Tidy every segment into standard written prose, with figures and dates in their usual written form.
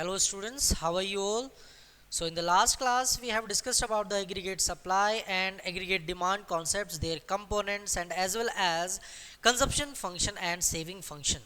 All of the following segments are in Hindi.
Hello students, how are you all? So in the last class we have discussed about the aggregate supply and aggregate demand concepts, their components and as well as consumption function and saving function.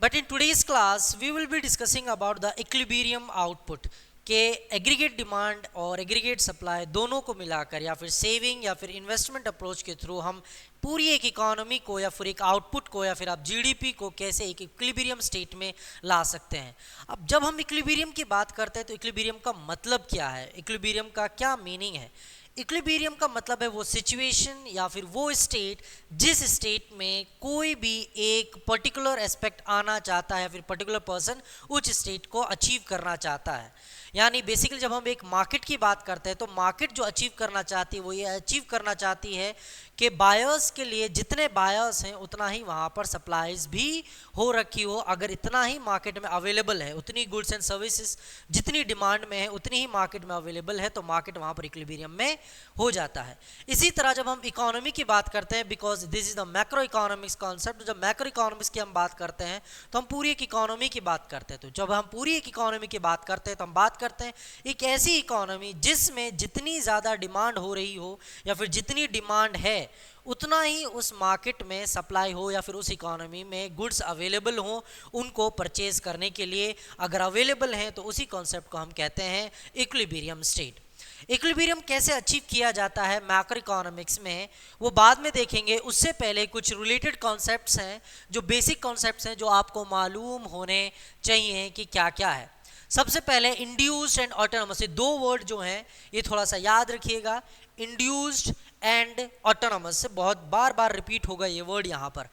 But in today's class we will be discussing about the equilibrium output के एग्रीगेट डिमांड और एग्रीगेट सप्लाई दोनों को मिलाकर या फिर सेविंग या फिर इन्वेस्टमेंट अप्रोच के थ्रू हम पूरी एक इकोनॉमी को या फिर एक आउटपुट को या फिर आप जीडीपी को कैसे एक इक्विलिब्रियम स्टेट में ला सकते हैं। अब जब हम इक्विलिब्रियम की बात करते हैं तो इक्विलिब्रियम का मतलब क्या है, इक्विलिब्रियम का क्या मीनिंग है। इक्विलिब्रियम का मतलब है वो सिचुएशन या फिर वो स्टेट जिस स्टेट में कोई भी एक पर्टिकुलर एस्पेक्ट आना चाहता है, फिर पर्टिकुलर पर्सन उस स्टेट को अचीव करना चाहता है। यानी बेसिकली जब हम एक मार्केट की बात करते हैं तो मार्केट जो अचीव करना चाहती है वो ये अचीव करना चाहती है कि बायर्स के लिए जितने बायर्स हैं उतना ही वहाँ पर सप्लाईज भी हो रखी हो। अगर इतना ही मार्केट में अवेलेबल है, उतनी गुड्स एंड सर्विसेज जितनी डिमांड में है उतनी ही मार्केट में अवेलेबल है, तो मार्केट वहाँ पर इक्विलिब्रियम में हो जाता है। इसी तरह जब हम इकोनॉमी की बात करते हैं, because this is the macro economics concept, जब मैक्रो इकोनॉमिक्स की हम बात करते हैं तो हम पूरी एक इकोनॉमी की बात करते हैं। तो जब हम पूरी एक इकोनॉमी की बात करते हैं तो हम बात करते हैं एक ऐसी इकोनॉमी जिसमें जितनी ज़्यादा डिमांड हो रही हो या फिर जितनी डिमांड है उतना ही उस मार्केट में सप्लाई हो या फिर उस इकोनॉमी में गुड्स अवेलेबल हो उनको परचेज करने के लिए। अगर अवेलेबल हैं तो उसी कॉन्सेप्ट को हम कहते हैं इक्विलिब्रियम स्टेट। इक्विलिब्रियम कैसे अचीव किया जाता है मैक्रो इकोनॉमिक्स में वो बाद में देखेंगे, उससे पहले कुछ रिलेटेड कॉन्सेप्ट्स हैं जो बेसिक कॉन्सेप्ट्स हैं जो आपको मालूम होने चाहिए कि क्या क्या है। सबसे पहले इंड्यूस्ड एंड ऑटोनॉमस, ये दो वर्ड जो हैं ये थोड़ा सा याद रखिएगा। इंड्यूस्ड एंड ऑटोनॉमस से बहुत बार बार रिपीट होगा ये वर्ड यहाँ पर।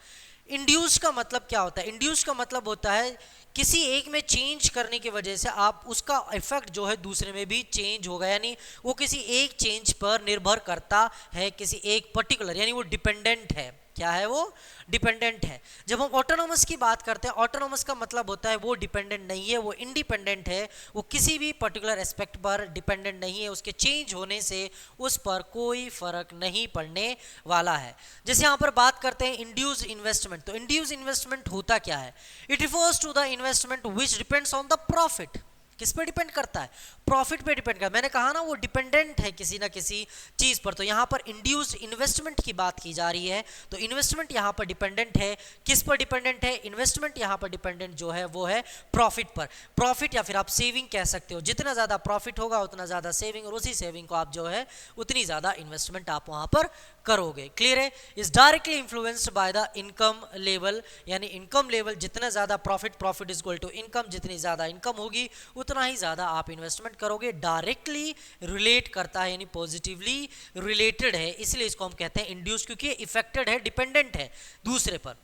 इंड्यूस्ड का मतलब क्या होता है? इंड्यूस्ड का मतलब होता है किसी एक में चेंज करने की वजह से आप उसका इफेक्ट जो है दूसरे में भी चेंज होगा, यानी वो किसी एक चेंज पर निर्भर करता है, किसी एक पर्टिकुलर, यानी वो डिपेंडेंट है। क्या है वो? डिपेंडेंट है। जब हम ऑटोनॉमस की बात करते हैं, ऑटोनॉमस का मतलब होता है वो डिपेंडेंट नहीं है, वो इंडिपेंडेंट है, वो किसी भी पर्टिकुलर एस्पेक्ट पर डिपेंडेंट नहीं है, उसके चेंज होने से उस पर कोई फर्क नहीं पड़ने वाला है। जैसे यहाँ पर बात करते हैं इंड्यूस्ड इन्वेस्टमेंट, तो इंड्यूस्ड इन्वेस्टमेंट होता क्या है? It refers to the investment which depends on the profit. किस पे डिपेंड करता है? प्रॉफिट पे डिपेंड करता है। मैंने कहा ना वो डिपेंडेंट है किसी ना किसी चीज पर, तो यहाँ पर इंड्यूस्ड इन्वेस्टमेंट की बात की जा रही है। तो इन्वेस्टमेंट यहाँ पर डिपेंडेंट है, किस पर डिपेंडेंट है? इन्वेस्टमेंट यहाँ पर डिपेंडेंट जो है वो है प्रॉफिट पर। प्रॉफिट या फिर आप सेविंग कह सकते हो, जितना ज्यादा प्रॉफिट होगा उतना ज्यादा सेविंग, और उसी सेविंग को आप जो है उतनी ज्यादा इन्वेस्टमेंट आप वहां पर करोगे। क्लियर है? Is directly influenced by the income level, यानी इनकम लेवल जितना ज्यादा profit is equal to income, जितनी ज्यादा इनकम होगी उतना ही ज्यादा आप इन्वेस्टमेंट करोगे। डायरेक्टली रिलेट करता है यानी पॉजिटिवली रिलेटेड है, इसलिए इसको हम कहते हैं इंड्यूस, क्योंकि इफेक्टेड है, डिपेंडेंट है दूसरे पर।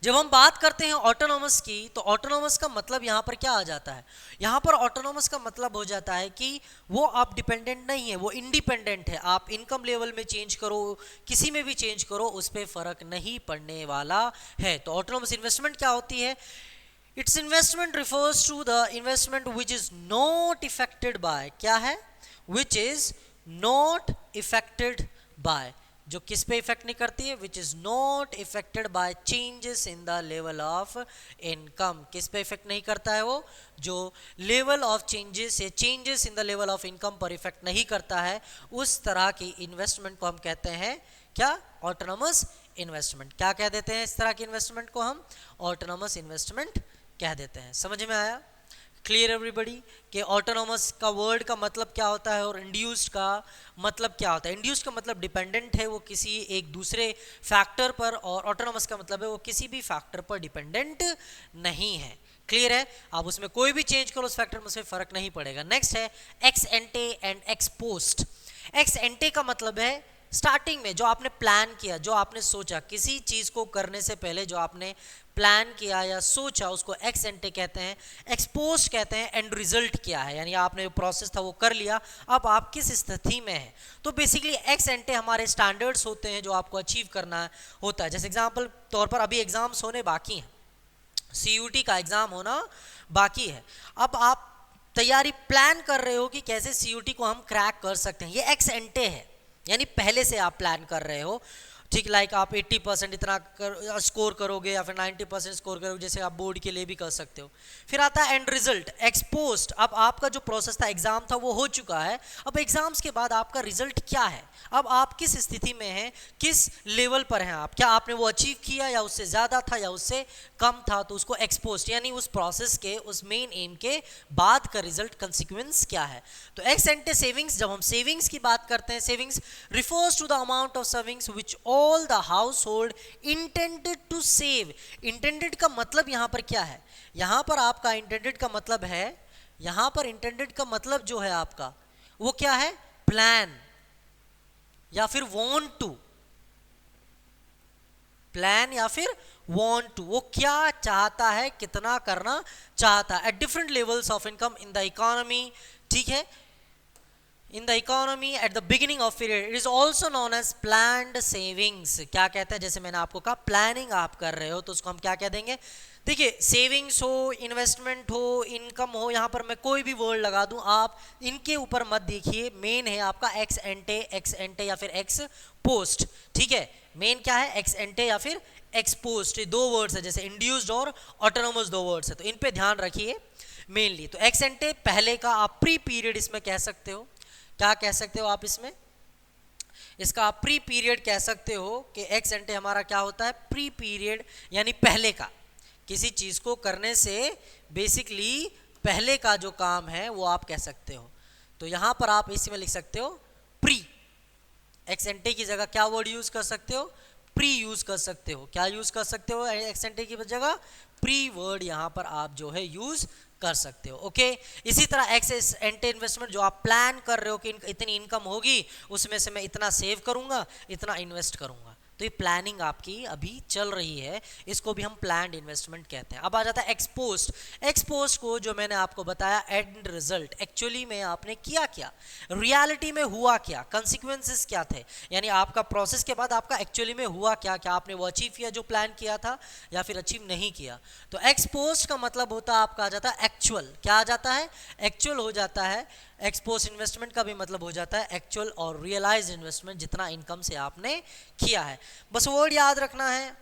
जब हम बात करते हैं ऑटोनॉमस की, तो ऑटोनॉमस का मतलब यहाँ पर क्या आ जाता है? यहाँ पर ऑटोनॉमस का मतलब हो जाता है कि वो आप डिपेंडेंट नहीं है, वो इंडिपेंडेंट है। आप इनकम लेवल में चेंज करो, किसी में भी चेंज करो, उस पर फर्क नहीं पड़ने वाला है। तो ऑटोनॉमस इन्वेस्टमेंट क्या होती है? It's investment refers to the investment which is not affected by, क्या है? Which is not affected by, जो किस पे इफेक्ट नहीं करती है? Which is not affected by changes in the level of income. किस पे इफेक्ट नहीं करता है वो? जो लेवल ऑफ चेंजेस या changes in the level of income पर इफेक्ट नहीं करता है, उस तरह की इन्वेस्टमेंट को हम कहते हैं क्या? Autonomous investment. क्या कह देते हैं इस तरह की इन्वेस्टमेंट को? हम ऑटोनॉमस इन्वेस्टमेंट कह देते हैं। समझ में आया? क्लियर एवरीबडी कि ऑटोनॉमस का वर्ड का मतलब क्या होता है और इंड्यूस्ड का मतलब क्या होता है? इंड्यूस्ड का मतलब डिपेंडेंट है, वो किसी एक दूसरे फैक्टर पर, और ऑटोनॉमस का मतलब है वो किसी भी फैक्टर पर डिपेंडेंट नहीं है। क्लियर है? आप उसमें कोई भी चेंज करो उस फैक्टर में उसमें फर्क नहीं पड़ेगा। नेक्स्ट है x एंटे and x post. X एंटे का मतलब है स्टार्टिंग में जो आपने प्लान किया, जो आपने सोचा, किसी चीज को करने से पहले जो आपने प्लान किया या सोचा उसको एक्स एंटे कहते हैं। एक्सपोज कहते हैं एंड रिजल्ट क्या है, यानी आपने जो प्रोसेस था वो कर लिया, अब आप किस स्थिति में है। तो बेसिकली एक्स एंटे हमारे स्टैंडर्ड्स होते हैं जो आपको अचीव करना होता है। जैसे एग्जाम्पल तौर पर अभी एग्जाम्स होने बाकी हैं, CUT का एग्जाम होना बाकी है। अब आप तैयारी प्लान कर रहे हो कि कैसे CUT को हम क्रैक कर सकते हैं, ये एक्स एंटे है, यानी पहले से आप प्लान कर रहे हो। ठीक, लाइक आप 80% इतना स्कोर करोगे या फिर 90% स्कोर करोगे, जैसे आप बोर्ड के लिए भी कर सकते हो। फिर आता है एंड रिजल्ट, एक्स पोस्ट। अब आपका जो प्रोसेस था, एग्जाम था, वो हो चुका है। अब एग्जाम्स के बाद आपका रिजल्ट क्या है, अब आप किस स्थिति में हैं, किस लेवल पर हैं आप, क्या आपने वो अचीव किया या उससे ज़्यादा था या उससे कम था, तो उसको एक्स पोस्ट यानी उस प्रोसेस के, उस मेन एम के बाद का रिजल्ट कंसिक्वेंस क्या है। तो एक्स एंटे सेविंग्स, जब हम सेविंग्स की बात करते हैं, savings refers to the amount of savings which all the household intended to save. Intended का मतलब यहां पर क्या है, यहां पर आपका इंटेंडेड का मतलब है, यहां पर इंटेंडेड का मतलब जो है आपका वो क्या है, प्लान या फिर वांट टू, प्लान या फिर वांट टू, वो क्या चाहता है, कितना करना चाहता है, at different levels of income in the economy. ठीक है, in the economy at the beginning of period, it is also known as planned savings। क्या कहते हैं, जैसे मैंने आपको कहा प्लानिंग आप कर रहे हो तो उसको हम क्या कह देंगे। देखिए, सेविंग्स हो, इन्वेस्टमेंट हो, इनकम हो, यहाँ पर मैं कोई भी वर्ड लगा दूं, आप इनके ऊपर मत देखिए, मेन है आपका एक्स एंटे या फिर एक्स पोस्ट। ठीक है, मेन क्या है, एक्स एंटे या फिर एक्स पोस्ट, ये दो वर्ड्स है, जैसे इंड्यूस्ड और ऑटोनोमस दो वर्ड्स है, तो इन पे ध्यान रखिए मेनली। तो एक्स एंटे पहले का, आप प्री पीरियड इसमें कह सकते हो, क्या कह सकते हो आप इसमें, इसका आप प्री पीरियड कह सकते हो कि एक्स एंटे हमारा क्या होता है, प्री पीरियड यानी पहले का, किसी चीज को करने से बेसिकली पहले का जो काम है वो आप कह सकते हो। तो यहां पर आप इसमें लिख सकते हो प्री, एक्स एंटे की जगह क्या वर्ड यूज कर सकते हो, प्री यूज कर सकते हो। क्या यूज कर सकते हो एक्स एंटे की जगह, प्री वर्ड यहां पर आप जो है यूज कर सकते हो। ओके, इसी तरह एक्स एंटे इन्वेस्टमेंट, जो आप प्लान कर रहे हो कि इतनी इनकम होगी, उसमें से मैं इतना सेव करूंगा, इतना इन्वेस्ट करूंगा, तो ये प्लानिंग आपकी अभी चल रही है, इसको भी हम प्लान्ड इन्वेस्टमेंट कहते हैं। अब आ जाता है एक्सपोस्ट। एक्सपोस्ट को जो मैंने आपको बताया एंड रिजल्ट, एक्चुअली में आपने किया क्या, रियलिटी में हुआ क्या, कंसिक्वेंसेस क्या थे, यानी आपका प्रोसेस के बाद आपका एक्चुअली में हुआ क्या, क्या आपने वो अचीव किया जो प्लान किया था या फिर अचीव नहीं किया। तो एक्सपोस्ट का मतलब होता है आपका आ जाता है एक्चुअल, क्या आ जाता है, एक्चुअल हो जाता है। एक्सपोस्ट इन्वेस्टमेंट का भी मतलब हो जाता है एक्चुअल और रियलाइज्ड इन्वेस्टमेंट, जितना इनकम से आपने किया है। बस वर्ड याद रखना है,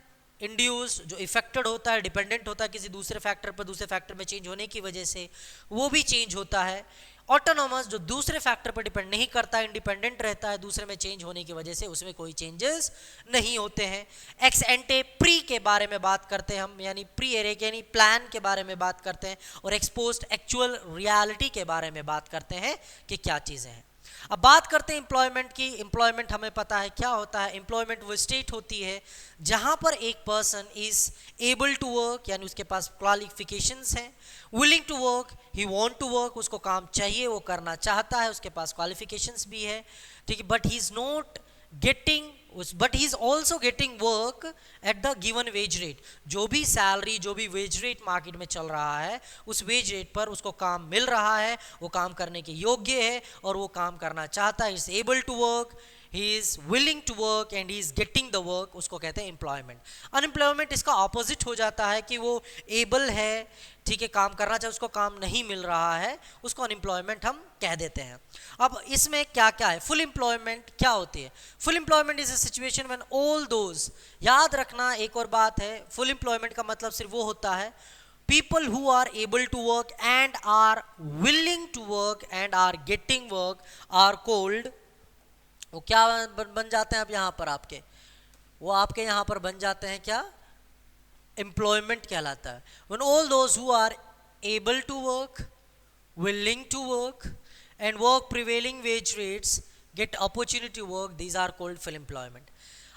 इंड्यूस जो इफेक्टेड होता है, डिपेंडेंट होता है किसी दूसरे फैक्टर पर, दूसरे फैक्टर में चेंज होने की वजह से वो भी चेंज होता है। ऑटोनोमस जो दूसरे फैक्टर पर डिपेंड नहीं करता, इंडिपेंडेंट रहता है, दूसरे में चेंज होने की वजह से उसमें कोई चेंजेस नहीं होते हैं। एक्स एंटे प्री के बारे में बात करते हैं हम, यानी प्री एरेक यानी प्लान के बारे में बात करते हैं, और एक्सपोस्ट एक्चुअल रियलिटी के बारे में बात करते हैं कि क्या चीज़ें हैं। अब बात करते हैं एम्प्लॉयमेंट की। एम्प्लॉयमेंट हमें पता है क्या होता है, एम्प्लॉयमेंट वो स्टेट होती है जहां पर एक person is able to work, यानी उसके पास क्वालिफिकेशंस हैं, willing to work, he want to work, उसको काम चाहिए, वो करना चाहता है, उसके पास क्वालिफिकेशंस भी है, ठीक है, but he is not getting, but he is also getting work at the given wage rate. जो भी सैलरी, जो भी वेज रेट मार्केट में चल रहा है, उस वेज रेट पर उसको काम मिल रहा है, वो काम करने के योग्य है और वो काम करना चाहता है, is able to work, he is willing to work and he is getting the work, उसको कहते हैं एम्प्लॉयमेंट। अनएम्प्लॉयमेंट इसका ऑपोजिट हो जाता है कि वो एबल है, ठीक है, काम करना चाहिए, उसको काम नहीं मिल रहा है, उसको अनएम्प्लॉयमेंट हम कह देते हैं। अब इसमें क्या क्या है, फुल एम्प्लॉयमेंट क्या होती है, full employment is a situation when all those, याद रखना एक और बात है, फुल एम्प्लॉयमेंट का मतलब सिर्फ वो होता है people who are able to work and are willing to work and are getting work are called, वो क्या बन जाते हैं अब यहाँ पर आपके, वो आपके यहाँ पर बन जाते हैं क्या, एम्प्लॉयमेंट कहलाता है। When all those who are able to work, willing to work and work prevailing wage rates get opportunity to work, these are called full employment।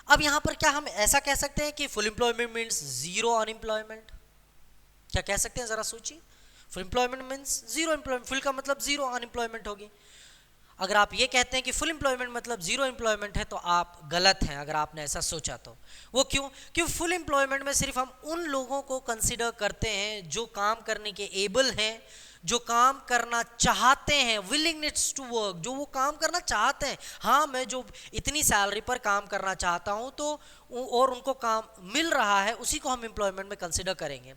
अब यहाँ पर क्या हम ऐसा कह सकते हैं कि full employment means zero unemployment, क्या कह सकते हैं जरा सोचिए, full employment means zero employment, full का मतलब जीरो अनएम्प्लॉयमेंट होगी। अगर आप ये कहते हैं कि फुल एम्प्लॉयमेंट मतलब जीरो एम्प्लॉयमेंट है तो आप गलत हैं, अगर आपने ऐसा सोचा तो। वो क्यों, क्योंकि फुल एम्प्लॉयमेंट में सिर्फ हम उन लोगों को कंसिडर करते हैं जो काम करने के एबल हैं, जो काम करना चाहते हैं, विलिंगनेस टू वर्क, जो वो काम करना चाहते हैं, हाँ मैं जो इतनी सैलरी पर काम करना चाहता हूँ तो और उनको काम मिल रहा है, उसी को हम एम्प्लॉयमेंट में कंसिडर करेंगे।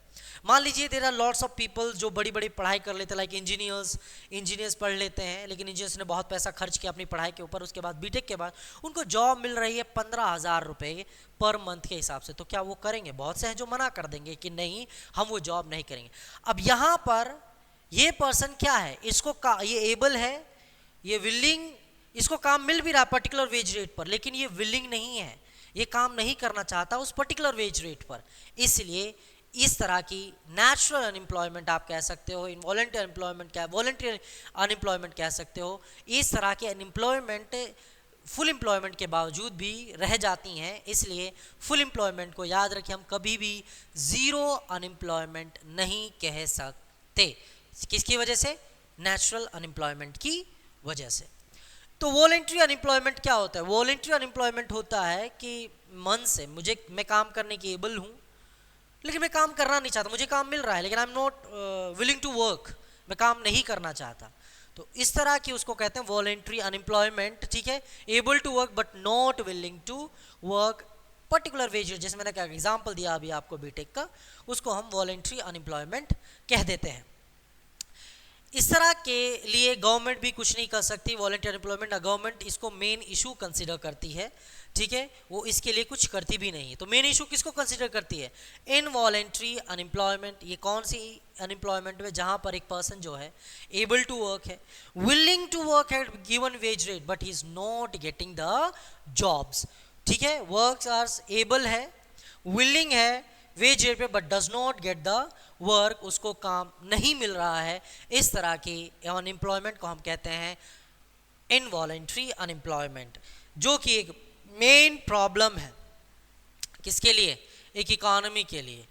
मान लीजिए there are lots of people जो बड़ी बड़ी पढ़ाई कर लेते हैं, लाइक इंजीनियर्स पढ़ लेते हैं, लेकिन इंजीनियर्स ने बहुत पैसा खर्च किया अपनी पढ़ाई के ऊपर, उसके बाद बीटेक के बाद उनको जॉब मिल रही है 15,000 रुपये पर मंथ के हिसाब से, तो क्या वो करेंगे? बहुत से हैं जो मना कर देंगे कि नहीं हम वो जॉब नहीं करेंगे। अब यहाँ पर ये पर्सन क्या है, ये एबल है, ये विलिंग, इसको काम मिल भी रहा पर्टिकुलर वेज रेट पर, लेकिन ये विलिंग नहीं है, ये काम नहीं करना चाहता उस पर्टिकुलर वेज रेट पर। इसलिए इस तरह की नेचुरल अनएम्प्लॉयमेंट आप कह सकते हो, इनवॉलंटरी अनएम्प्लॉयमेंट क्या, वॉलंटरी अनएम्प्लॉयमेंट कह सकते हो। इस तरह के अनएम्प्लॉयमेंट फुल एम्प्लॉयमेंट के बावजूद भी रह जाती हैं, इसलिए फुल एम्प्लॉयमेंट को याद रखें, हम कभी भी ज़ीरो अनएम्प्लॉयमेंट नहीं कह सकते। किसकी वजह से? नेचुरल अनएम्प्लॉयमेंट की वजह से। तो वॉलंटरी अनएम्प्लॉयमेंट क्या होता है? वॉलंटरी अनएम्प्लॉयमेंट होता है कि मन से मैं काम करने की एबल हूँ, लेकिन मैं काम करना नहीं चाहता, मुझे काम मिल रहा है लेकिन I am not willing to work, मैं काम नहीं करना चाहता, तो इस तरह की उसको कहते हैं वॉलंटरी अनएम्प्लॉयमेंट। ठीक है, able to work but not willing to work particular wage, जैसे मैंने क्या एग्जांपल दिया अभी आपको बीटेक का, उसको हम वॉलंटरी अनएम्प्लॉयमेंट कह देते हैं। इस तरह के लिए गवर्नमेंट भी कुछ नहीं कर सकती, वॉलंटरी अनएम्प्लॉयमेंट गवर्नमेंट इसको मेन इशू कंसिडर करती है। ठीक है, वो इसके लिए कुछ करती भी नहीं है। तो मेन इशू किसको कंसिडर करती है? Involuntary unemployment. ये कौन सी अनएम्प्लॉयमेंट में जहां पर एक पर्सन जो है एबल टू वर्क है, willing to work at given wage rate but he is not getting the jobs. ठीक है, वर्क आर एबल है, विलिंग है वेज रेट पे but does not get the work, उसको काम नहीं मिल रहा है। इस तरह की अनएम्प्लॉयमेंट को हम कहते हैं इनवॉलंटरी अनएम्प्लॉयमेंट, जो कि एक मेन प्रॉब्लम है किसके लिए? एक इकोनॉमी के लिए।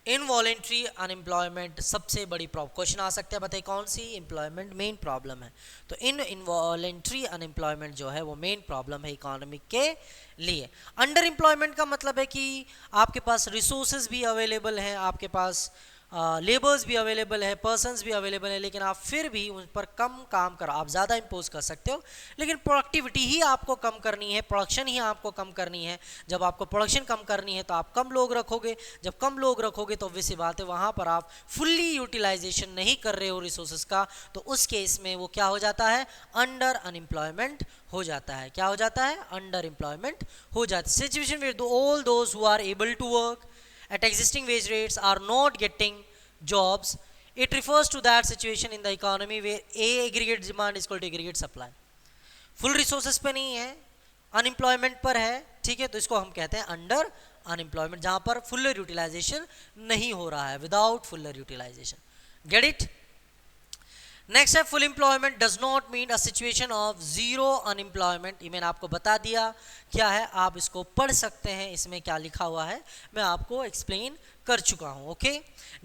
इनवॉलंटरी अनएम्प्लॉयमेंट सबसे बड़ी प्रॉब्लम, क्वेश्चन आ सकते हैं, बताइए कौन सी एम्प्लॉयमेंट मेन प्रॉब्लम है? तो इनवॉलंटरी अनएम्प्लॉयमेंट जो है वो मेन प्रॉब्लम है इकोनॉमी के लिए। अंडर एम्प्लॉयमेंट का मतलब है कि आपके पास रिसोर्सेज भी अवेलेबल हैं, आपके पास लेबर्स भी अवेलेबल है, पर्सन्स भी अवेलेबल है, लेकिन आप फिर भी उन पर कम काम करो, आप ज़्यादा इम्पोज कर सकते हो, लेकिन प्रोडक्टिविटी ही आपको कम करनी है, प्रोडक्शन ही आपको कम करनी है। जब आपको प्रोडक्शन कम करनी है तो आप कम लोग रखोगे, जब कम लोग रखोगे तो ऑब्वियस सी बात है वहाँ पर आप फुल्ली यूटिलाइजेशन नहीं कर रहे हो रिसोर्सेज का, तो उस केस में वो क्या हो जाता है? अंडर अनएम्प्लॉयमेंट हो जाता है। क्या हो जाता है? अंडर एम्प्लॉयमेंट हो जाता है। Situation where all those who are able to work at existing wage rates are not getting jobs. It refers to that situation in the economy where a aggregate demand is equal to aggregate supply. Full resources पे नहीं है, अनएम्प्लॉयमेंट पर है। ठीक है, तो इसको हम कहते हैं अंडर अनएम्प्लॉयमेंट, जहां पर फुलर यूटिलाइजेशन नहीं हो रहा है, without fuller utilisation. Get it? Next है full employment does not mean a situation of zero unemployment. ये मैंने आपको बता दिया क्या है, आप इसको पढ़ सकते हैं, इसमें क्या लिखा हुआ है मैं आपको एक्सप्लेन कर चुका हूं। ओके,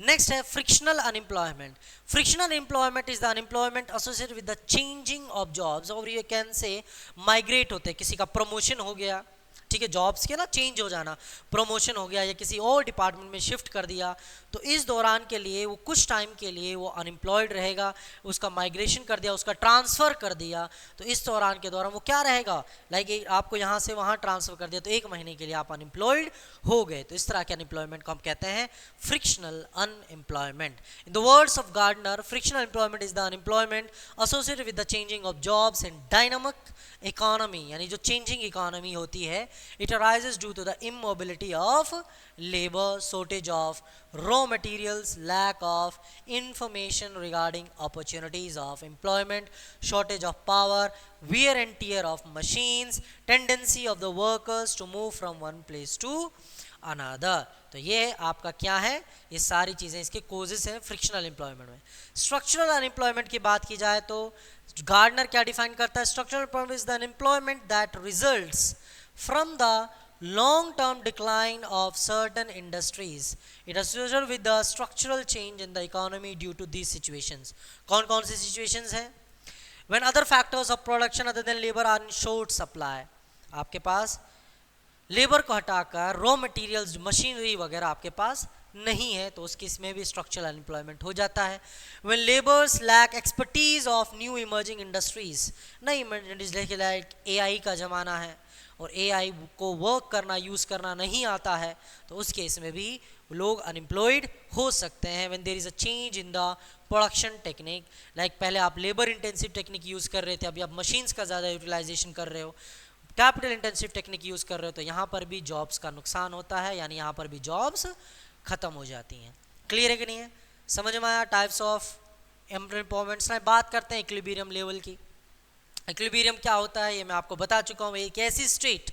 नेक्स्ट है frictional unemployment. Frictional unemployment is the unemployment associated with the changing of jobs, और यू कैन से माइग्रेट होते हैं, किसी का प्रमोशन हो गया, ठीक है, जॉब्स के ना चेंज हो जाना, प्रमोशन हो गया या किसी और डिपार्टमेंट में शिफ्ट कर दिया, तो इस दौरान के लिए वो कुछ टाइम के लिए वो अनएम्प्लॉयड रहेगा, उसका माइग्रेशन कर दिया, उसका ट्रांसफ़र कर दिया, तो इस दौरान के दौरान वो क्या रहेगा? लाइक आपको यहाँ से वहाँ ट्रांसफ़र कर दिया तो 1 महीने के लिए आप अनएम्प्लॉयड हो गए, तो इस तरह के अनएम्प्लॉयमेंट को हम कहते हैं frictional unemployment. In the words of Gardner, frictional employment is the unemployment associated with the changing of jobs and dynamic economy, यानी जो चेंजिंग इकोनॉमी होती है, it arises due to the immobility of labor, shortage of raw materials, lack of information regarding opportunities of employment, shortage of power, wear and tear of machines, tendency of the workers to move from one place to another। तो ये आपका क्या है? ये सारी चीज़ें इसके कोजेस हैं फ्रिक्शनल एम्प्लॉयमेंट में। स्ट्रक्चरल अनएम्प्लॉयमेंट की बात की जाए तो गार्डनर क्या डिफाइन करता है? Structural employment is the unemployment that results from the long-term decline of certain industries. It is associated with the structural change in the economy due to these situations. कौन-कौन सी situations हैं? When other factors of production other than labor are in short supply. आपके पास लेबर को हटाकर रॉ मटेरियल्स, मशीनरी वगैरह आपके पास नहीं है तो उस केस में भी स्ट्रक्चरल अनएम्प्लॉयमेंट हो जाता है। When labours lack expertise of new emerging industries, नई इंडस्ट्रीज लाइक एआई का ज़माना है और एआई को वर्क करना यूज़ करना नहीं आता है तो उस केस में भी लोग अनएम्प्लॉयड हो सकते हैं। When there is a change in the production technique, like पहले आप लेबर इंटेंसिव टेक्निक यूज़ कर रहे थे, अभी आप मशीन्स का ज़्यादा यूटिलाइजेशन कर रहे हो, कैपिटल इंटेंसिव टेक्निक यूज़ कर रहे हो, तो यहाँ पर भी जॉब्स का नुकसान होता है, यानी यहाँ पर भी जॉब्स खत्म हो जाती हैं। क्लियर है कि नहीं है? समझ में आया टाइप्स ऑफ एम्प्लॉयमेंट्स? बात करते हैं इक्विलिब्रियम लेवल की। इक्विलिब्रियम क्या होता है ये मैं आपको बता चुका हूँ। एक ऐसी स्टेट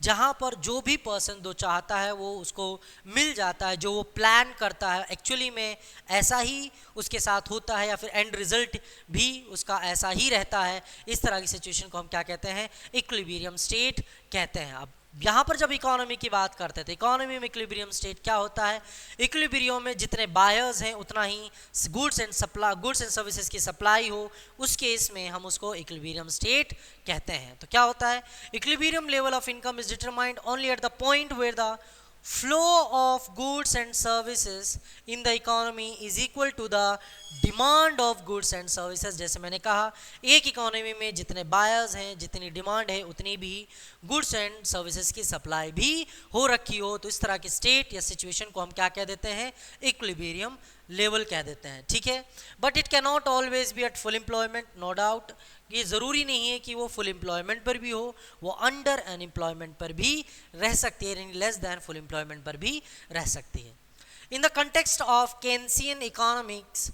जहाँ पर जो भी पर्सन जो चाहता है वो उसको मिल जाता है, जो वो प्लान करता है एक्चुअली में ऐसा ही उसके साथ होता है, या फिर एंड रिजल्ट भी उसका ऐसा ही रहता है। इस तरह की सिचुएशन को हम क्या कहते हैं? इक्विलिब्रियम स्टेट कहते हैं। अब यहाँ पर जब इकोनॉमी की बात करते थे, इकोनॉमी में इक्विलिब्रियम स्टेट क्या होता है? इक्विलिब्रियम में जितने बायर्स हैं उतना ही गुड्स एंड सर्विसेज की सप्लाई हो, उस केस में हम उसको इक्विलिब्रियम स्टेट कहते हैं। तो क्या होता है? Equilibrium level of income is determined only at the point where the flow of goods and services in the economy is equal to the demand of goods and services। जैसे मैंने कहा, एक इकोनॉमी में जितने बायर्स हैं, जितनी डिमांड है, उतनी भी गुड्स एंड सर्विसेज की सप्लाई भी हो रखी हो, तो इस तरह की स्टेट या सिचुएशन को हम क्या कह देते हैं? इक्विलिब्रियम लेवल कह देते हैं। ठीक है, but it can not always be at full employment, no doubt. ये ज़रूरी नहीं है कि वो फुल एम्प्लॉयमेंट पर भी हो, वो अंडर अनएम्प्लॉयमेंट पर भी रह सकती है, यानी लेस दैन फुल एम्प्लॉयमेंट पर भी रह सकती है। In the context of Keynesian economics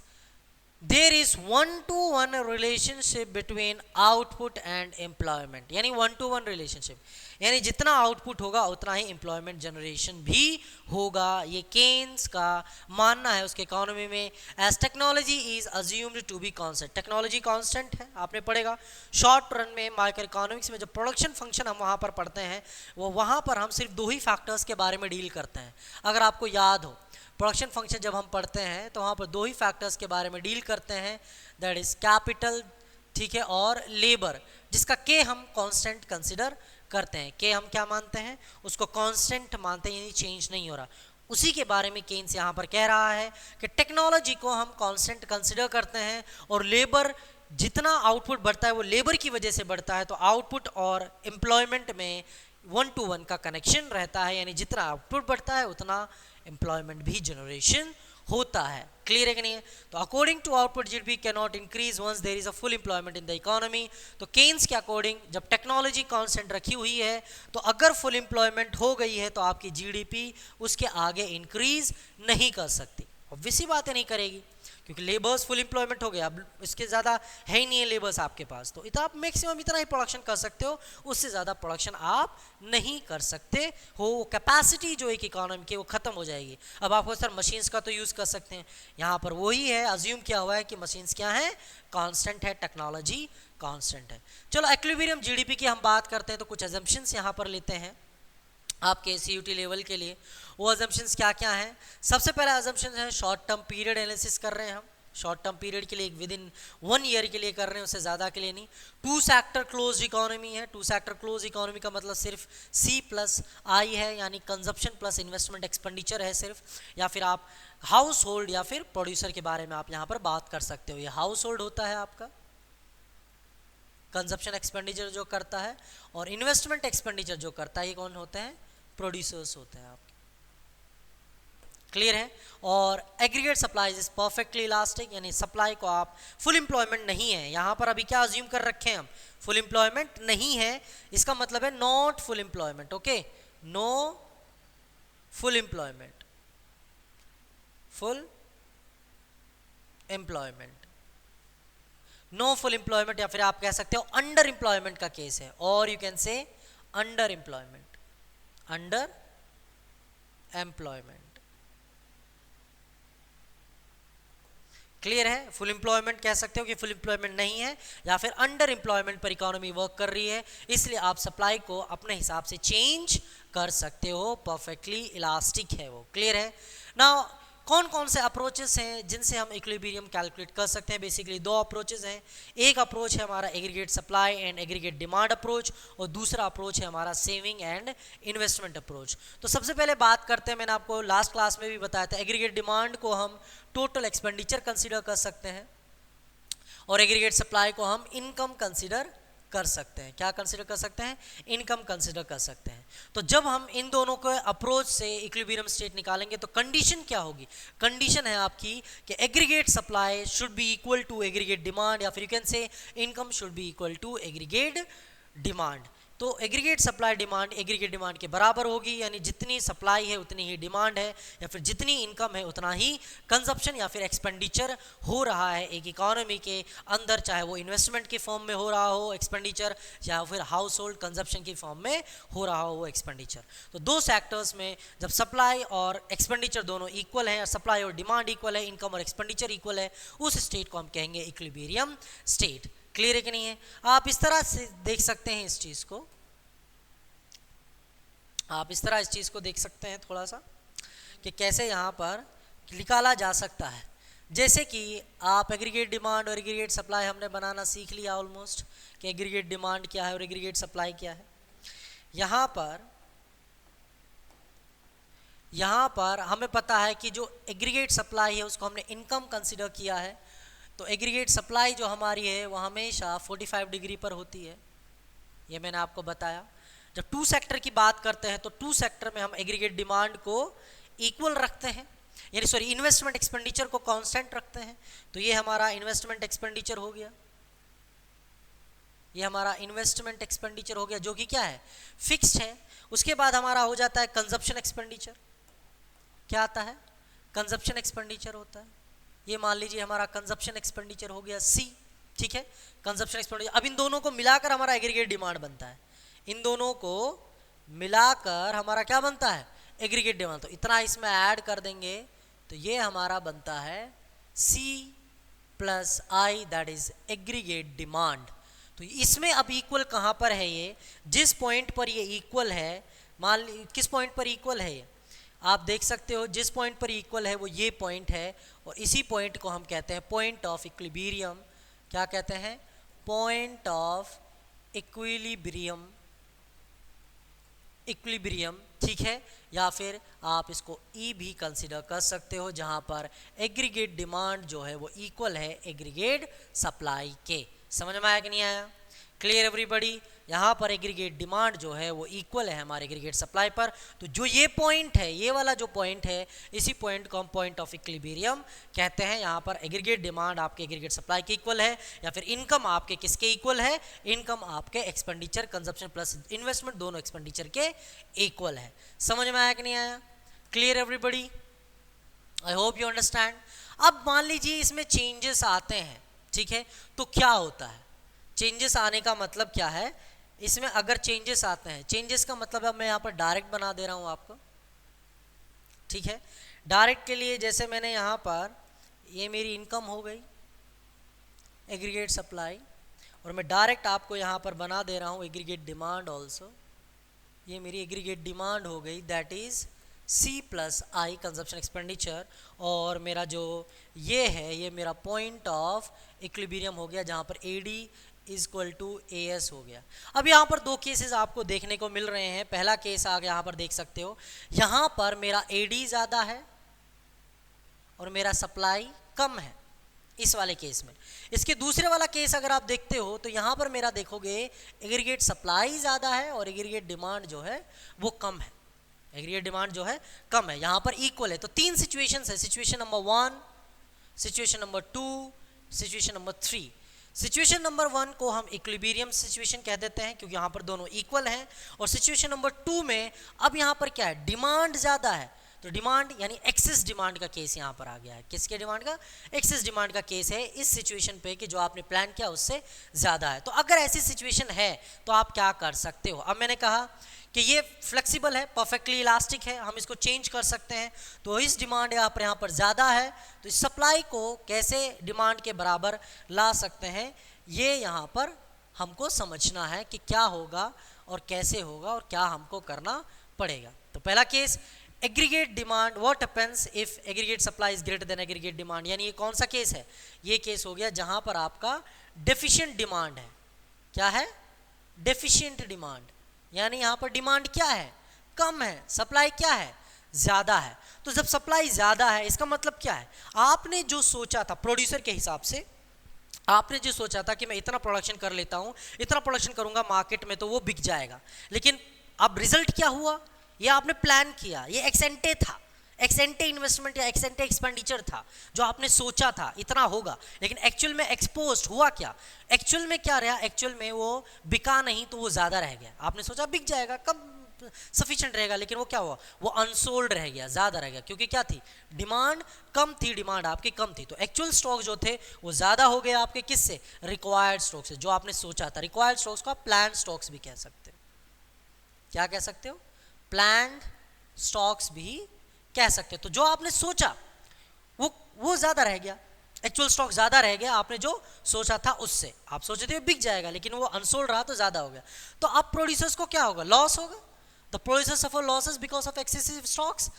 there is 1-to-1 relationship between output and employment, यानी 1-to-1 रिलेशनशिप, यानी जितना आउटपुट होगा उतना ही एम्प्लॉयमेंट जनरेशन भी होगा। ये केन्स का मानना है उसके इकोनॉमी में। As technology is assumed to be constant, technology constant है, आपने पढ़ेगा शॉर्ट रन में माइक्रो इकोनॉमिक्स में। जो प्रोडक्शन फंक्शन हम वहाँ पर पढ़ते हैं वो वहाँ पर हम सिर्फ दो ही फैक्टर्स के बारे में डील करते हैं। अगर आपको याद हो, प्रोडक्शन फंक्शन जब हम पढ़ते हैं तो वहाँ पर दो ही फैक्टर्स के बारे में डील करते हैं, दैट इज कैपिटल, ठीक है, और लेबर, जिसका के हम कांस्टेंट कंसिडर करते हैं। के हम क्या मानते हैं? उसको कांस्टेंट मानते हैं, यानी चेंज नहीं हो रहा। उसी के बारे में केन्स यहाँ पर कह रहा है कि टेक्नोलॉजी को हम कांस्टेंट कंसिडर करते हैं और लेबर, जितना आउटपुट बढ़ता है वो लेबर की वजह से बढ़ता है, तो आउटपुट और एम्प्लॉयमेंट में 1-to-1 का कनेक्शन रहता है, यानी जितना आउटपुट बढ़ता है उतना एम्प्लॉयमेंट भी जनरेशन होता है। क्लियर है कि नहीं है? तो according to output GDP can not increase once there is a full employment in the economy. तो केन्स के अकॉर्डिंग जब टेक्नोलॉजी कांस्टेंट रखी हुई है तो अगर फुल एम्प्लॉयमेंट हो गई है तो आपकी जीडीपी उसके आगे इंक्रीज नहीं कर सकती। ऑब्वियसली बात है, नहीं करेगी, क्योंकि लेबर्स फुल एम्प्लॉयमेंट हो गया, अब इसके ज़्यादा है ही नहीं है लेबर्स आपके पास, तो इतना आप मैक्सिमम इतना ही प्रोडक्शन कर सकते हो, उससे ज़्यादा प्रोडक्शन आप नहीं कर सकते हो। कैपेसिटी जो एक इकोनॉमी की वो ख़त्म हो जाएगी। अब आपको सर मशीन्स का तो यूज़ कर सकते हैं, यहाँ पर वही है, अज्यूम किया हुआ है कि मशीन्स क्या है? कांस्टेंट है, टेक्नोलॉजी कांस्टेंट है। चलो इक्विलिब्रियम जीडीपी की हम बात करते हैं तो कुछ अजम्पशंस यहाँ पर लेते हैं आपके सीयूटी लेवल के लिए। वो अजम्पशंस क्या क्या हैं? सबसे पहला अजम्पशन है शॉर्ट टर्म पीरियड एनालिसिस कर रहे हैं हम, शॉर्ट टर्म पीरियड के लिए विद इन 1 ईयर के लिए कर रहे हैं, उससे ज़्यादा के लिए नहीं। 2 सेक्टर क्लोज इकोनॉमी है। 2 सेक्टर क्लोज इकोनॉमी का मतलब सिर्फ C+I है, यानी कंजप्शन प्लस इन्वेस्टमेंट एक्सपेंडिचर है सिर्फ, या फिर आप हाउस होल्ड या फिर प्रोड्यूसर के बारे में आप यहाँ पर बात कर सकते हो। ये हाउस होल्ड होता है आपका कंजप्शन एक्सपेंडिचर जो करता है, और इन्वेस्टमेंट एक्सपेंडिचर जो करता है ये कौन होते हैं? प्रोड्यूसर्स होते हैं आपके। क्लियर है? और aggregate supply is perfectly elastic, यानी सप्लाई को आप फुल एम्प्लॉयमेंट नहीं है, यहाँ पर अभी क्या अज्यूम कर रखे हैं हम? फुल एम्प्लॉयमेंट नहीं है, इसका मतलब है not full employment. Okay, no full employment, full employment, no full employment, या फिर आप कह सकते हो अंडर एम्प्लॉयमेंट का केस है, और यू कैन से under employment, under employment. Clear है? फुल एम्प्लॉयमेंट कह सकते हो कि फुल एम्प्लॉयमेंट नहीं है, या फिर अंडर एम्प्लॉयमेंट पर इकोनॉमी वर्क कर रही है, इसलिए आप सप्लाई को अपने हिसाब से चेंज कर सकते हो, परफेक्टली इलास्टिक है वो। क्लियर है? नाउ कौन कौन से अप्रोचेस हैं जिनसे हम इक्विलिब्रियम कैलकुलेट कर सकते हैं? बेसिकली दो अप्रोचेस हैं। एक अप्रोच है हमारा aggregate supply and aggregate demand approach, और दूसरा अप्रोच है हमारा सेविंग एंड इन्वेस्टमेंट अप्रोच। तो सबसे पहले बात करते हैं, मैंने आपको लास्ट क्लास में भी बताया था, एग्रीगेट डिमांड को हम टोटल एक्सपेंडिचर कंसिडर कर सकते हैं और एग्रीगेट सप्लाई को हम इनकम कंसिडर कर सकते हैं। क्या कंसिडर कर सकते हैं? इनकम कंसिडर कर सकते हैं। तो जब हम इन दोनों के अप्रोच से इक्विलिब्रियम स्टेट निकालेंगे तो कंडीशन क्या होगी? कंडीशन है आपकी कि aggregate supply should be equal to aggregate demand, या फिर you can say income should be equal to aggregate demand. तो aggregate supply demand aggregate demand के बराबर होगी, यानी जितनी सप्लाई है उतनी ही डिमांड है, या फिर जितनी इनकम है उतना ही कंजप्शन या फिर एक्सपेंडिचर हो रहा है एक इकोनॉमी के अंदर, चाहे वो इन्वेस्टमेंट के फॉर्म में हो रहा हो एक्सपेंडिचर, या फिर हाउस होल्ड कंजप्शन की फॉर्म में हो रहा हो वो एक्सपेंडिचर। तो दो सेक्टर्स में जब सप्लाई और एक्सपेंडिचर दोनों इक्वल हैं, सप्लाई और डिमांड इक्वल है, इनकम और एक्सपेंडिचर इक्वल है, उस स्टेट को हम कहेंगे इक्विलिब्रियम स्टेट। क्लियर है कि नहीं है? आप इस तरह से देख सकते हैं इस चीज को, आप इस तरह इस चीज को देख सकते हैं थोड़ा सा कि कैसे यहाँ पर निकाला जा सकता है। जैसे कि आप एग्रीगेट डिमांड और एग्रीगेट सप्लाई हमने बनाना सीख लिया ऑलमोस्ट, कि एग्रीगेट डिमांड क्या है और एग्रीगेट सप्लाई क्या है। यहाँ पर हमें पता है कि जो एग्रीगेट सप्लाई है उसको हमने इनकम कंसिडर किया है। तो एग्रीगेट सप्लाई जो हमारी है वो हमेशा 45 डिग्री पर होती है, ये मैंने आपको बताया। जब टू सेक्टर की बात करते हैं तो टू सेक्टर में हम एग्रीगेट डिमांड को इक्वल रखते हैं, यानी सॉरी इन्वेस्टमेंट एक्सपेंडिचर को कांस्टेंट रखते हैं। तो ये हमारा इन्वेस्टमेंट एक्सपेंडिचर हो गया, ये हमारा इन्वेस्टमेंट एक्सपेंडिचर हो गया जो कि क्या है? फिक्स्ड है। उसके बाद हमारा हो जाता है कंजप्शन एक्सपेंडिचर। क्या आता है? कंजप्शन एक्सपेंडिचर होता है। ये मान लीजिए हमारा कंजप्शन एक्सपेंडिचर हो गया सी, ठीक है, कंजप्शन एक्सपेंडिचर। अब इन दोनों को मिलाकर हमारा एग्रीगेट डिमांड बनता है, इन दोनों को मिलाकर हमारा क्या बनता है? Aggregate demand. तो इतना इसमें ऐड कर देंगे तो ये हमारा बनता है C plus I, that is aggregate demand. तो इसमें अब इक्वल कहाँ पर है? ये जिस पॉइंट पर ये इक्वल है, मान किस पॉइंट पर इक्वल है ये आप देख सकते हो, जिस पॉइंट पर इक्वल है वो ये पॉइंट है, और इसी पॉइंट को हम कहते हैं पॉइंट ऑफ इक्विलिब्रियम। क्या कहते हैं? पॉइंट ऑफ इक्विलिब्रियम, इक्विलिब्रियम, ठीक है। या फिर आप इसको ई भी कंसिडर कर सकते हो, जहां पर एग्रीगेट डिमांड जो है वो इक्वल है एग्रीगेट सप्लाई के। समझ में आया कि नहीं आया? Clear everybody? यहाँ पर एग्रीगेट डिमांड जो है वो इक्वल है हमारे एग्रीगेट सप्लाई पर। तो जो ये पॉइंट है, ये वाला जो पॉइंट है, इसी पॉइंट को हम पॉइंट ऑफ इक्विलिब्रियम कहते हैं। यहाँ पर एग्रीगेट डिमांड आपके एग्रीगेट सप्लाई के इक्वल है, या फिर इनकम आपके किसके इक्वल है? इनकम आपके एक्सपेंडिचर, कंजप्शन प्लस इन्वेस्टमेंट दोनों एक्सपेंडिचर के इक्वल है। समझ में आया कि नहीं आया? Clear everybody? I hope you understand. अब मान लीजिए इसमें चेंजेस आते हैं, ठीक है, तो क्या होता है? चेंजेस आने का मतलब क्या है? इसमें अगर चेंजेस आते हैं, चेंजेस का मतलब अब मैं यहाँ पर डायरेक्ट बना दे रहा हूँ आपको, ठीक है। डायरेक्ट के लिए जैसे मैंने यहाँ पर, ये मेरी इनकम हो गई एग्रीगेट सप्लाई, और मैं डायरेक्ट आपको यहाँ पर बना दे रहा हूँ एग्रीगेट डिमांड ऑल्सो। ये मेरी एग्रीगेट डिमांड हो गई, that is C plus I consumption expenditure, और मेरा जो ये है ये मेरा पॉइंट ऑफ इक्विलिब्रियम हो गया, जहाँ पर A D equal to A S हो गया। अब यहाँ पर दो केसेस आपको देखने को मिल रहे हैं। पहला केस आ गया, यहाँ पर देख सकते हो, यहाँ पर मेरा ए डी ज़्यादा है और मेरा सप्लाई कम है इस वाले केस में। इसके दूसरे वाला केस अगर आप देखते हो तो यहाँ पर मेरा देखोगे एग्रीगेट सप्लाई ज़्यादा है और एग्रीगेट डिमांड जो है वो कम है, एग्रीगेट डिमांड जो है कम है, यहाँ पर इक्वल है। तो तीन सिचुएशंस है, situation number 1, situation number 2, situation number 3। Situation number 1 को हम इक्विलिब्रियम सिचुएशन कह देते हैं क्योंकि यहाँ पर दोनों इक्वल हैं, और सिचुएशन नंबर 2 में अब यहाँ पर क्या है? डिमांड ज़्यादा है, तो डिमांड यानी एक्सेस डिमांड का केस यहाँ पर आ गया है। किसके डिमांड का? एक्सेस डिमांड का केस है इस सिचुएशन पे कि जो आपने प्लान किया उससे ज़्यादा है। तो अगर ऐसी सिचुएशन है तो आप क्या कर सकते हो? अब मैंने कहा कि ये फ्लेक्सिबल है, परफेक्टली इलास्टिक है, हम इसको चेंज कर सकते हैं। तो इस डिमांड यहाँ पर ज़्यादा है, तो इस सप्लाई को कैसे डिमांड के बराबर ला सकते हैं, ये यहाँ पर हमको समझना है कि क्या होगा और कैसे होगा और क्या हमको करना पड़ेगा। तो पहला case, aggregate demand, what happens if aggregate supply is greater than aggregate demand, यानी ये कौन सा केस है, ये केस हो गया जहां पर आपका डेफिशिएंट डिमांड है। क्या है, डेफिशिएंट डिमांड, यानी यहां पर डिमांड क्या है, कम है, सप्लाई क्या है, ज्यादा है। तो जब सप्लाई ज्यादा है इसका मतलब क्या है, आपने जो सोचा था प्रोड्यूसर के हिसाब से, आपने जो सोचा था कि मैं इतना प्रोडक्शन कर लेता हूं, इतना प्रोडक्शन करूंगा मार्केट में तो वो बिक जाएगा, लेकिन अब रिजल्ट क्या हुआ, ये आपने प्लान किया, ये एक्सेंटे था, एक्सेंटे इन्वेस्टमेंट या एक्सेंटे एक्सपेंडिचर था, जो आपने सोचा था इतना होगा, लेकिन एक्चुअल में एक्सपोज्ड हुआ क्या, एक्चुअल में क्या रहा, एक्चुअल में वो बिका नहीं तो वो ज़्यादा रह गया। आपने सोचा बिक जाएगा, कब सफिशिएंट रहेगा, लेकिन वो क्या हुआ, वो अनसोल्ड रह गया, ज़्यादा रह गया, क्योंकि क्या थी, डिमांड कम थी, डिमांड आपकी कम थी। तो एक्चुअल स्टॉक जो थे वो ज़्यादा हो गए आपके, किससे, रिक्वायर्ड स्टॉक से, जो आपने सोचा था। रिक्वायर्ड स्टॉक्स को आप प्लान स्टॉक्स भी कह सकते हो, क्या कह सकते हो, प्लान्ड स्टॉक्स भी कह सकते हो। तो जो आपने सोचा वो ज्यादा रह गया, एक्चुअल स्टॉक ज्यादा रह गया, आपने जो सोचा था उससे, आप सोचे थे बिक जाएगा लेकिन वो अनसोल्ड रहा तो ज्यादा हो गया। तो अब प्रोड्यूसर्स को क्या होगा, लॉस होगा। The producers suffer losses because of excessive stocks,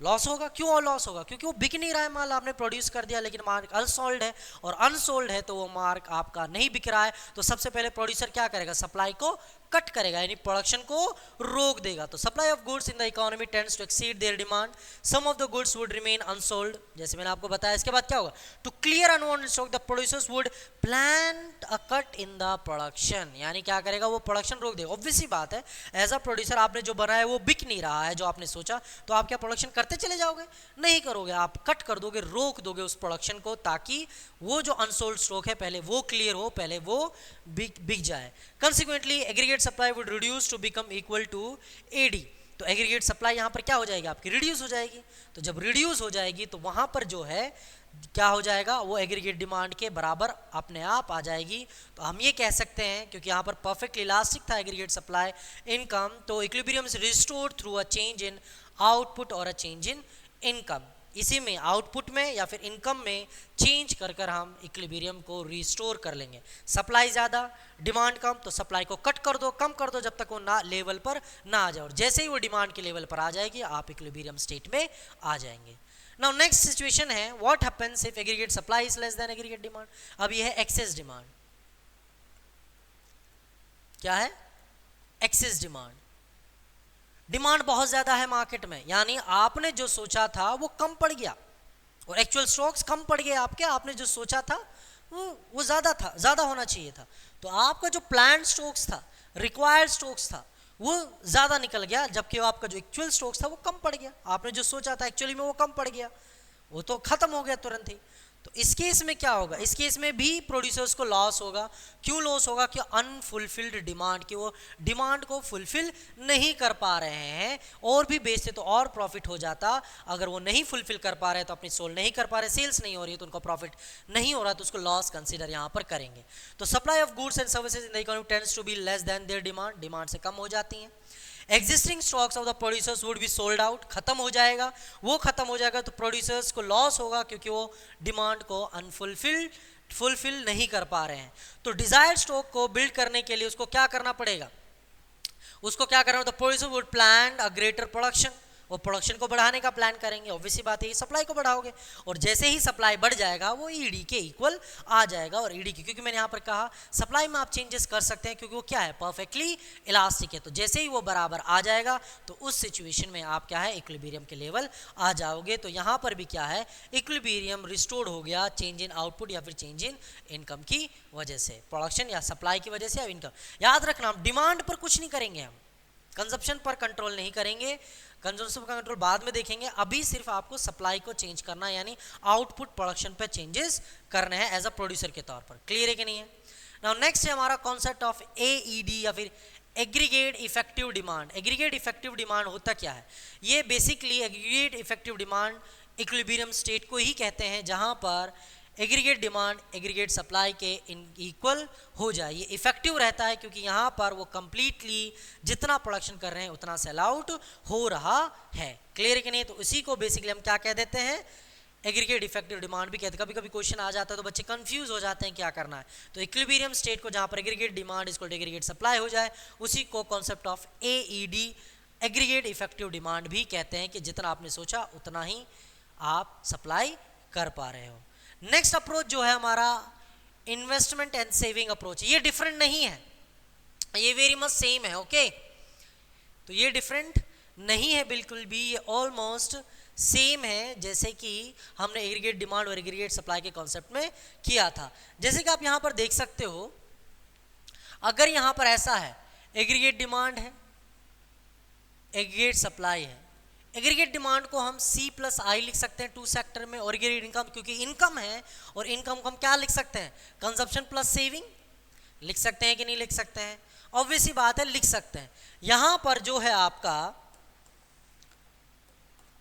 loss होगा। क्यों और लॉस होगा, क्योंकि वो बिक नहीं रहा है माल, आपने प्रोड्यूस कर दिया लेकिन मार्क अनसोल्ड है, और अनसोल्ड है तो वो मार्क आपका नहीं बिक रहा है। तो सबसे पहले प्रोड्यूसर क्या करेगा, सप्लाई को कट करेगा, यानी प्रोडक्शन को रोक देगा। तो supply of goods in the economy tends to exceed their demand, some of the goods would remain unsold, जैसे मैंने आपको बताया। इसके बाद क्या होगा, to clear unwanted stock the producers would plan a cut in the production, यानी क्या करेगा, वो प्रोडक्शन रोक देगा। ऑब्वियस सी बात है, एज अ प्रोड्यूसर आपने जो बनाया वो बिक नहीं रहा है जो आपने सोचा, तो आप क्या प्रोडक्शन करते चले जाओगे, नहीं करोगे, आप कट कर दोगे, रोक दोगे उस प्रोडक्शन को, ताकि वो जो अनसोल्ड स्टॉक है पहले वो क्लियर हो, पहले वो बिक जाए। Consequently, aggregate supply would reduce to become equal to AD, तो एग्रीगेट सप्लाई यहाँ पर क्या हो जाएगी, आपकी रिड्यूस हो जाएगी। तो जब रिड्यूस हो जाएगी तो वहाँ पर जो है क्या हो जाएगा, वो एग्रीगेट डिमांड के बराबर अपने आप आ जाएगी। तो हम ये कह सकते हैं, क्योंकि यहाँ पर परफेक्टली इलास्टिक था एग्रीगेट सप्लाई इनकम, तो equilibrium is restored through a change in output और अ चेंज इन इनकम। इसी में आउटपुट में या फिर इनकम में चेंज कर कर हम इक्विलिब्रियम को रिस्टोर कर लेंगे। सप्लाई ज़्यादा, डिमांड कम, तो सप्लाई को कट कर दो, कम कर दो, जब तक वो ना लेवल पर ना आ जाए, और जैसे ही वो डिमांड के लेवल पर आ जाएगी आप इक्विलिब्रियम स्टेट में आ जाएंगे। नाउ नेक्स्ट सिचुएशन है, what happens if aggregate supply is less than aggregate demand. अब ये है एक्सेस डिमांड। क्या है, एक्सेस डिमांड, डिमांड बहुत ज्यादा है मार्केट में, यानी आपने जो सोचा था वो कम पड़ गया, और एक्चुअल स्टॉक्स कम पड़ गए आपके, आपने जो सोचा था वो ज्यादा था, ज्यादा होना चाहिए था। तो आपका जो प्लान स्टॉक्स था, रिक्वायर्ड स्टॉक्स था, वो ज्यादा निकल गया, जबकि आपका जो एक्चुअल स्टॉक्स था वो कम पड़ गया। आपने जो सोचा था एक्चुअली में वो कम पड़ गया, वो तो खत्म हो गया तुरंत ही। तो इस केस में क्या होगा, इस केस में भी प्रोड्यूसर्स को लॉस होगा। क्यों लॉस होगा, कि अनफुलफिल्ड डिमांड, कि वो डिमांड को फुलफिल नहीं कर पा रहे हैं, और भी बेचते तो और प्रॉफिट हो जाता। अगर वो नहीं फुलफिल कर पा रहे तो अपनी सोल नहीं कर पा रहे, सेल्स नहीं हो रही तो उनको प्रॉफिट नहीं हो रहा, तो उसको लॉस कंसीडर यहाँ पर करेंगे। तो supply of goods and services in the economy tends to be less than their demand, demand से कम हो जाती हैं। Existing stocks of the producers would be sold out, खत्म हो जाएगा, वो खत्म हो जाएगा तो प्रोड्यूसर्स को लॉस होगा, क्योंकि वो डिमांड को फुलफिल नहीं कर पा रहे हैं। तो डिजायर्ड स्टॉक को बिल्ड करने के लिए उसको क्या करना पड़ेगा, उसको क्या करना, तो producer would plan a greater production, वो प्रोडक्शन को बढ़ाने का प्लान करेंगे। ऑब्वियस सी बात है, सप्लाई को बढ़ाओगे, और जैसे ही सप्लाई बढ़ जाएगा वो ईडी के इक्वल आ जाएगा। और ईडी की, क्योंकि मैंने यहाँ पर कहा सप्लाई में आप चेंजेस कर सकते हैं, क्योंकि वो क्या है, परफेक्टली इलास्टिक है। तो जैसे ही वो बराबर आ जाएगा तो उस सिचुएशन में आप क्या है, इक्विलिब्रियम के लेवल आ जाओगे। तो यहाँ पर भी क्या है, इक्विलिब्रियम रिस्टोर्ड हो गया, चेंज इन आउटपुट या फिर चेंज इन इनकम की वजह से, प्रोडक्शन या सप्लाई की वजह से या इनकम। याद रखना, हम डिमांड पर कुछ नहीं करेंगे, हम कंजप्शन पर कंट्रोल नहीं करेंगे, कंजम्पशन का कंट्रोल बाद में देखेंगे। अभी सिर्फ आपको सप्लाई को चेंज करना है, यानी आउटपुट प्रोडक्शन पे चेंजेस करने हैं एज अ प्रोड्यूसर के तौर पर। क्लियर है कि नहीं है। नाउ नेक्स्ट है हमारा कॉन्सेप्ट ऑफ एईडी या फिर aggregate effective demand. Aggregate effective demand होता क्या है, ये basically aggregate effective demand equilibrium state को ही कहते हैं, जहां पर एग्रीगेट डिमांड एग्रीगेट सप्लाई के इक्वल हो जाए। ये इफेक्टिव रहता है क्योंकि यहाँ पर वो कंप्लीटली जितना प्रोडक्शन कर रहे हैं उतना सेल आउट हो रहा है। क्लियर है कि नहीं। तो इसी को बेसिकली हम क्या कह देते हैं, एग्रीगेट इफेक्टिव डिमांड भी कहते हैं। कभी कभी क्वेश्चन आ जाता है तो बच्चे कंफ्यूज हो जाते हैं क्या करना है। तो इक्विलिब्रियम स्टेट को जहाँ पर एग्रीगेट डिमांड इसको एग्रीगेट सप्लाई हो जाए, उसी को concept of AED aggregate effective demand भी कहते हैं कि जितना आपने सोचा उतना ही आप सप्लाई कर पा रहे हो। नेक्स्ट अप्रोच जो है हमारा इन्वेस्टमेंट एंड सेविंग अप्रोच, ये डिफरेंट नहीं है, ये वेरी मच सेम है। ओके, तो ये डिफरेंट नहीं है बिल्कुल भी, ये ऑलमोस्ट सेम है जैसे कि हमने एग्रीगेट डिमांड और एग्रीगेट सप्लाई के कॉन्सेप्ट में किया था। जैसे कि आप यहां पर देख सकते हो, अगर यहां पर ऐसा है एग्रीगेट डिमांड है, एग्रीगेट सप्लाई है, एग्रीगेट डिमांड को हम C प्लस आई लिख सकते हैं टू सेक्टर में, और एग्रीगेट इनकम क्योंकि इनकम है, और इनकम को हम क्या लिख सकते हैं, कंजप्शन प्लस सेविंग लिख सकते हैं कि नहीं लिख सकते हैं, ऑब्वियस ही बात है लिख सकते हैं। यहां पर जो है आपका,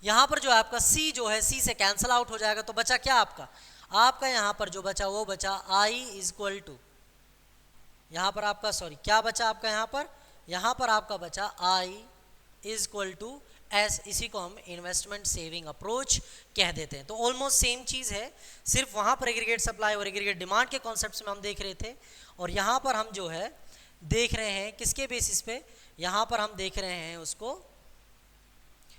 यहां पर जो है आपका C जो है C से कैंसल आउट हो जाएगा, तो बचा क्या आपका, आपका यहां पर जो बचा वो बचा I इज इक्वल टू, यहां पर आपका सॉरी क्या बचा आपका, यहां पर आपका बचा I is equal to S, इसी को हम इन्वेस्टमेंट सेविंग अप्रोच कह देते हैं। तो ऑलमोस्ट सेम चीज़ है, सिर्फ वहाँ पर एग्रीगेट सप्लाई और एग्रीगेट डिमांड के कॉन्सेप्ट्स में हम देख रहे थे, और यहाँ पर हम जो है देख रहे हैं किसके बेसिस पे, यहाँ पर हम देख रहे हैं उसको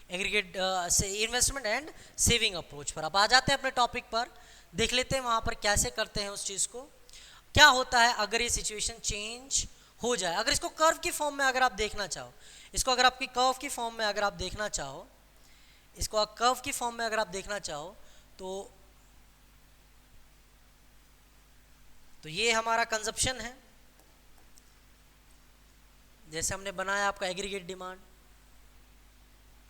aggregate investment and saving approach पर। अब आ जाते हैं अपने टॉपिक पर, देख लेते हैं वहाँ पर कैसे करते हैं उस चीज़ को। क्या होता है अगर ये सिचुएशन चेंज हो जाए, अगर इसको कर्व की फॉर्म में अगर आप देखना चाहो, इसको अगर आपकी कर्व की फॉर्म में अगर आप देखना चाहो, इसको कर्व की फॉर्म में अगर आप देखना चाहो तो ये हमारा कंजप्शन है, जैसे हमने बनाया आपका एग्रीगेट डिमांड,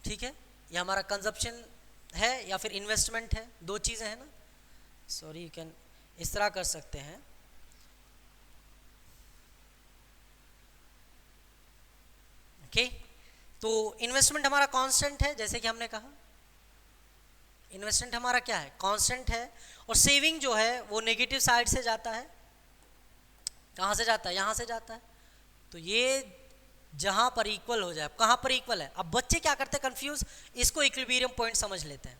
ठीक है, ये हमारा कंजप्शन है या फिर इन्वेस्टमेंट है, दो चीज़ें हैं ना, सॉरी यू कैन इस तरह कर सकते हैं। ओके, तो इन्वेस्टमेंट हमारा कांस्टेंट है, जैसे कि हमने कहा इन्वेस्टमेंट हमारा क्या है, कांस्टेंट है, और सेविंग जो है वो नेगेटिव साइड से जाता है, कहाँ से जाता है, यहाँ से जाता है। तो ये जहाँ पर इक्वल हो जाए, कहाँ पर इक्वल है, अब बच्चे क्या करते हैं कंफ्यूज, इसको इक्विलिब्रियम पॉइंट समझ लेते हैं,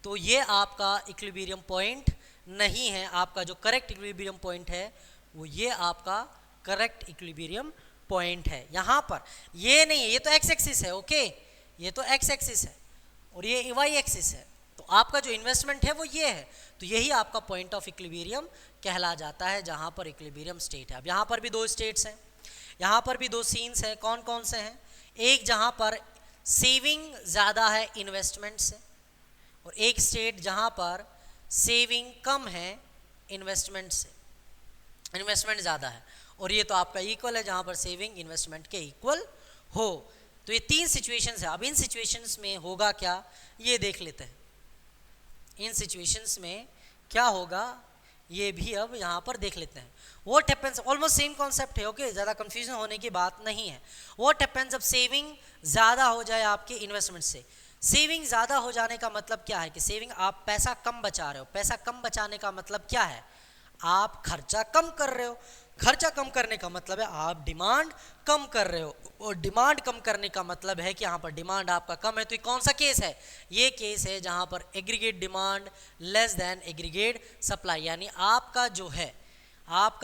तो ये आपका इक्विलिब्रियम पॉइंट नहीं है, आपका जो करेक्ट इक्विलिब्रियम पॉइंट है वो ये आपका करेक्ट इक्विलिब्रियम पॉइंट है। यहाँ पर ये नहीं है, ये तो एक्स एक्सिस है, ओके, ये तो एक्स एक्सिस है और ये वाई एक्सिस है, तो आपका जो इन्वेस्टमेंट है वो ये है, तो यही आपका पॉइंट ऑफ इक्विलिब्रियम कहला जाता है, जहाँ पर इक्विलिब्रियम स्टेट है। अब यहाँ पर भी दो स्टेट्स हैं, यहाँ पर भी दो सीन्स हैं, कौन कौन से हैं, एक जहाँ पर सेविंग ज़्यादा है इन्वेस्टमेंट से, और एक स्टेट जहाँ पर सेविंग कम है इन्वेस्टमेंट से, इन्वेस्टमेंट ज़्यादा है, और ये तो आपका इक्वल है जहाँ पर सेविंग इन्वेस्टमेंट के इक्वल हो। तो ये तीन सिचुएशंस है। अब इन सिचुएशंस में होगा क्या, ये देख लेते हैं, इन सिचुएशंस में क्या होगा ये भी अब यहाँ पर देख लेते हैं। What happens, almost same concept है, ओके, ज़्यादा कंफ्यूजन होने की बात नहीं है। व्हाट हैपेंस जब सेविंग ज़्यादा हो जाए आपके इन्वेस्टमेंट से, सेविंग ज़्यादा हो जाने का मतलब क्या है कि सेविंग आप पैसा कम बचा रहे हो, पैसा कम बचाने का मतलब क्या है, आप खर्चा कम कर रहे हो, खर्चा कम करने का मतलब है आप डिमांड कम कर रहे हो, और डिमांड कम करने का मतलब है कि यहाँ पर डिमांड आपका कम है। तो ये कौन सा केस है, ये केस है जहाँ पर aggregate demand less than aggregate supply, यानी आपका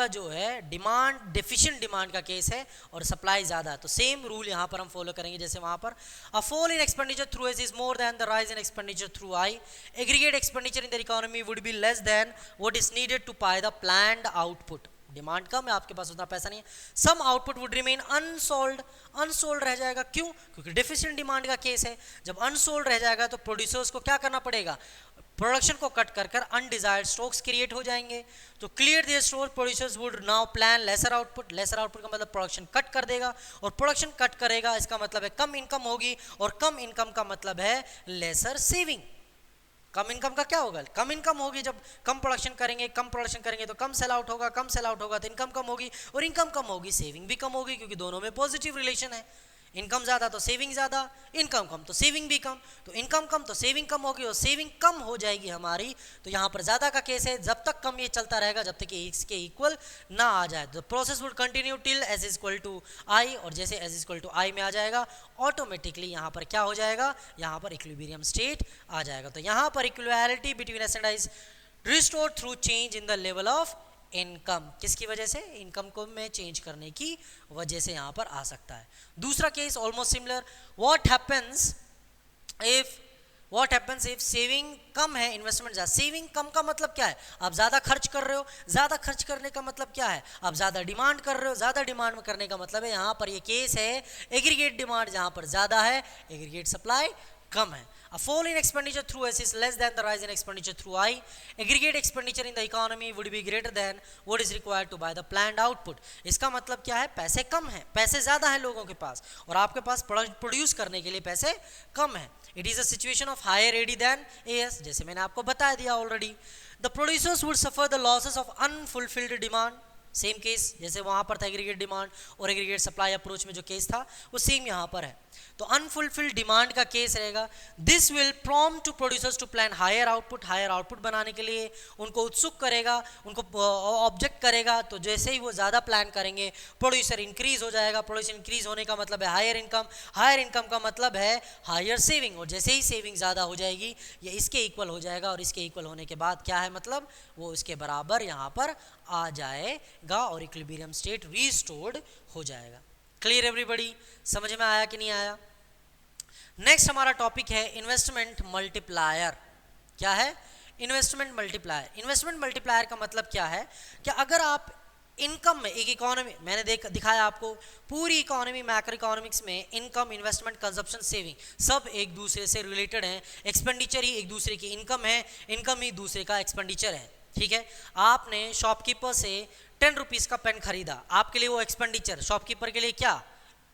जो है डिमांड डेफिशिएंट डिमांड का केस है और सप्लाई ज़्यादा है। तो सेम रूल यहाँ पर हम फॉलो करेंगे जैसे वहाँ पर, a fall in expenditure through S is more than the rise in expenditure through I, aggregate expenditure in the economy would be less than what is needed to buy the planned output. Demand कम है, आपके पास उतना पैसा नहीं है, some output would remain unsold, unsold रह जाएगा, क्यों, क्योंकि डेफिशिएंट डिमांड का केस है। जब अनसोल्ड रह जाएगा तो प्रोड्यूसर्स को क्या करना पड़ेगा, प्रोडक्शन को कट कर कर अनडिजायर्ड स्टॉक्स क्रिएट हो जाएंगे। तो clear their store producers would now plan lesser output, lesser output का मतलब प्रोडक्शन कट कर देगा, और प्रोडक्शन कट करेगा इसका मतलब है कम इनकम होगी, और कम इनकम का मतलब है लेसर सेविंग। कम इनकम का क्या होगा, कम इनकम होगी, जब कम प्रोडक्शन करेंगे तो कम सेल आउट होगा, कम सेल आउट होगा तो इनकम कम होगी, और इनकम कम होगी सेविंग भी कम होगी, क्योंकि दोनों में पॉजिटिव रिलेशन है, इनकम ज़्यादा तो सेविंग ज़्यादा, इनकम कम तो सेविंग भी कम, तो इनकम कम तो सेविंग कम होगी, और सेविंग कम हो जाएगी हमारी, तो यहाँ पर ज़्यादा का केस है, जब तक कम ये चलता रहेगा जब तक ये इसके इक्वल ना आ जाए। The process would continue till S is equal to I, और जैसे S is equal to I में आ जाएगा ऑटोमेटिकली यहाँ पर क्या हो जाएगा, यहाँ पर इक्विलिब्रियम स्टेट आ जाएगा। तो यहाँ पर equality between S and I is restored through change in the level of income, किसकी वजह से, इनकम को में चेंज करने की वजह से यहाँ पर आ सकता है। दूसरा case almost similar, what happens if saving कम है इन्वेस्टमेंट ज़्यादा। सेविंग कम का मतलब क्या है, आप ज़्यादा खर्च कर रहे हो, ज़्यादा खर्च करने का मतलब क्या है, आप ज़्यादा डिमांड कर रहे हो, ज़्यादा डिमांड में करने का मतलब है यहाँ पर ये केस है एग्रीगेट डिमांड जहाँ पर ज़्यादा है, एग्रीगेट सप्लाई कम है। A fall in expenditure through S is less than the rise in expenditure through I. Aggregate expenditure in the economy would be greater than what is required to buy the planned output. इसका मतलब क्या है, पैसे कम हैं, पैसे ज़्यादा हैं लोगों के पास और आपके पास प्रोड्यूस करने के लिए पैसे कम हैं। It is a situation of higher AD than AS, जैसे मैंने आपको बता दिया already. The producers would suffer the losses of unfulfilled demand. Same case जैसे वहाँ पर था एग्रीगेट डिमांड और एग्रीगेट सप्लाई अप्रोच में जो केस था वो सेम यहाँ पर है। तो अनफुलफिल्ड डिमांड का केस रहेगा, this will prompt to producers to plan higher output बनाने के लिए उनको उत्सुक करेगा, उनको ऑब्जेक्ट करेगा। तो जैसे ही वो ज़्यादा प्लान करेंगे प्रोड्यूसर इंक्रीज हो जाएगा, प्रोड्यूसर इंक्रीज होने का मतलब है हायर इनकम का मतलब है हायर सेविंग, और जैसे ही सेविंग ज़्यादा हो जाएगी ये इसके इक्वल हो जाएगा और इसके इक्वल होने के बाद क्या है, मतलब वो इसके बराबर यहाँ पर आ जाएगा और इक्विलिब्रियम स्टेट रीस्टोर्ड हो जाएगा। क्लियर एवरीबॉडी, समझ में आया कि नहीं आया? नेक्स्ट हमारा टॉपिक है इन्वेस्टमेंट मल्टीप्लायर। क्या है? Investment multiplier. इन्वेस्टमेंट मल्टीप्लायर का मतलब क्या है कि अगर आप इनकम में, एक इकोनॉमी मैंने दिखाया आपको, पूरी इकोनॉमी मैक्रो इकोनॉमिक्स में इनकम, इन्वेस्टमेंट, कंजप्शन, सेविंग सब एक दूसरे से रिलेटेड हैं। एक्सपेंडिचर ही एक दूसरे की इनकम है, इनकम ही दूसरे का एक्सपेंडिचर है। ठीक है, आपने शॉपकीपर से 10 रुपीज़ का पेन खरीदा, आपके लिए वो एक्सपेंडिचर, शॉपकीपर के लिए क्या,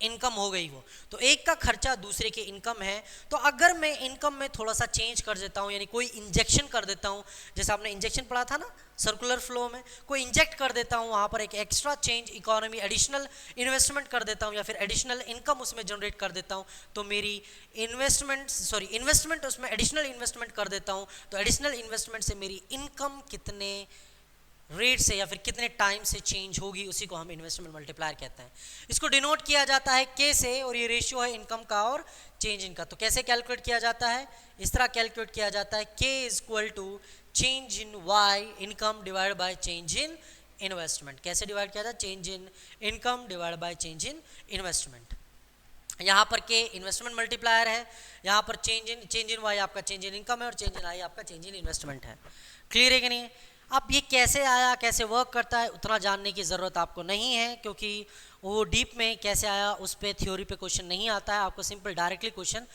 इनकम हो गई वो। तो एक का खर्चा दूसरे की इनकम है। तो अगर मैं इनकम में थोड़ा सा चेंज कर देता हूँ, यानी कोई इंजेक्शन कर देता हूँ, जैसे आपने इंजेक्शन पढ़ा था ना सर्कुलर फ्लो में, कोई इंजेक्ट कर देता हूँ वहाँ पर एक extra change economy, additional investment कर देता हूँ या फिर एडिशनल इनकम उसमें जनरेट कर देता हूँ, तो मेरी इन्वेस्टमेंट उसमें एडिशनल इन्वेस्टमेंट कर देता हूँ, तो एडिशनल इन्वेस्टमेंट से मेरी इनकम कितने रेट से या फिर कितने टाइम से चेंज होगी, उसी को हम इन्वेस्टमेंट मल्टीप्लायर कहते हैं। इसको डिनोट किया जाता है के से, और ये रेशियो है इनकम का और चेंज इनका। तो कैसे कैलकुलेट किया जाता है, इस तरह कैलकुलेट किया जाता है, K is equal to change in Y income divide by change in investment. कैसे डिवाइड किया जाता है, change in income divide by change in investment. यहाँ पर के इन्वेस्टमेंट मल्टीप्लायर है, यहाँ पर चेंज इन वाई आपका चेंज इन इनकम है और चेंज इन आई आपका चेंज इन इन्वेस्टमेंट है। क्लियर है कि नहीं? अब ये कैसे आया, कैसे वर्क करता है, उतना जानने की ज़रूरत आपको नहीं है, क्योंकि वो डीप में कैसे आया उस पर थ्योरी पे क्वेश्चन नहीं आता है। आपको सिंपल डायरेक्टली क्वेश्चन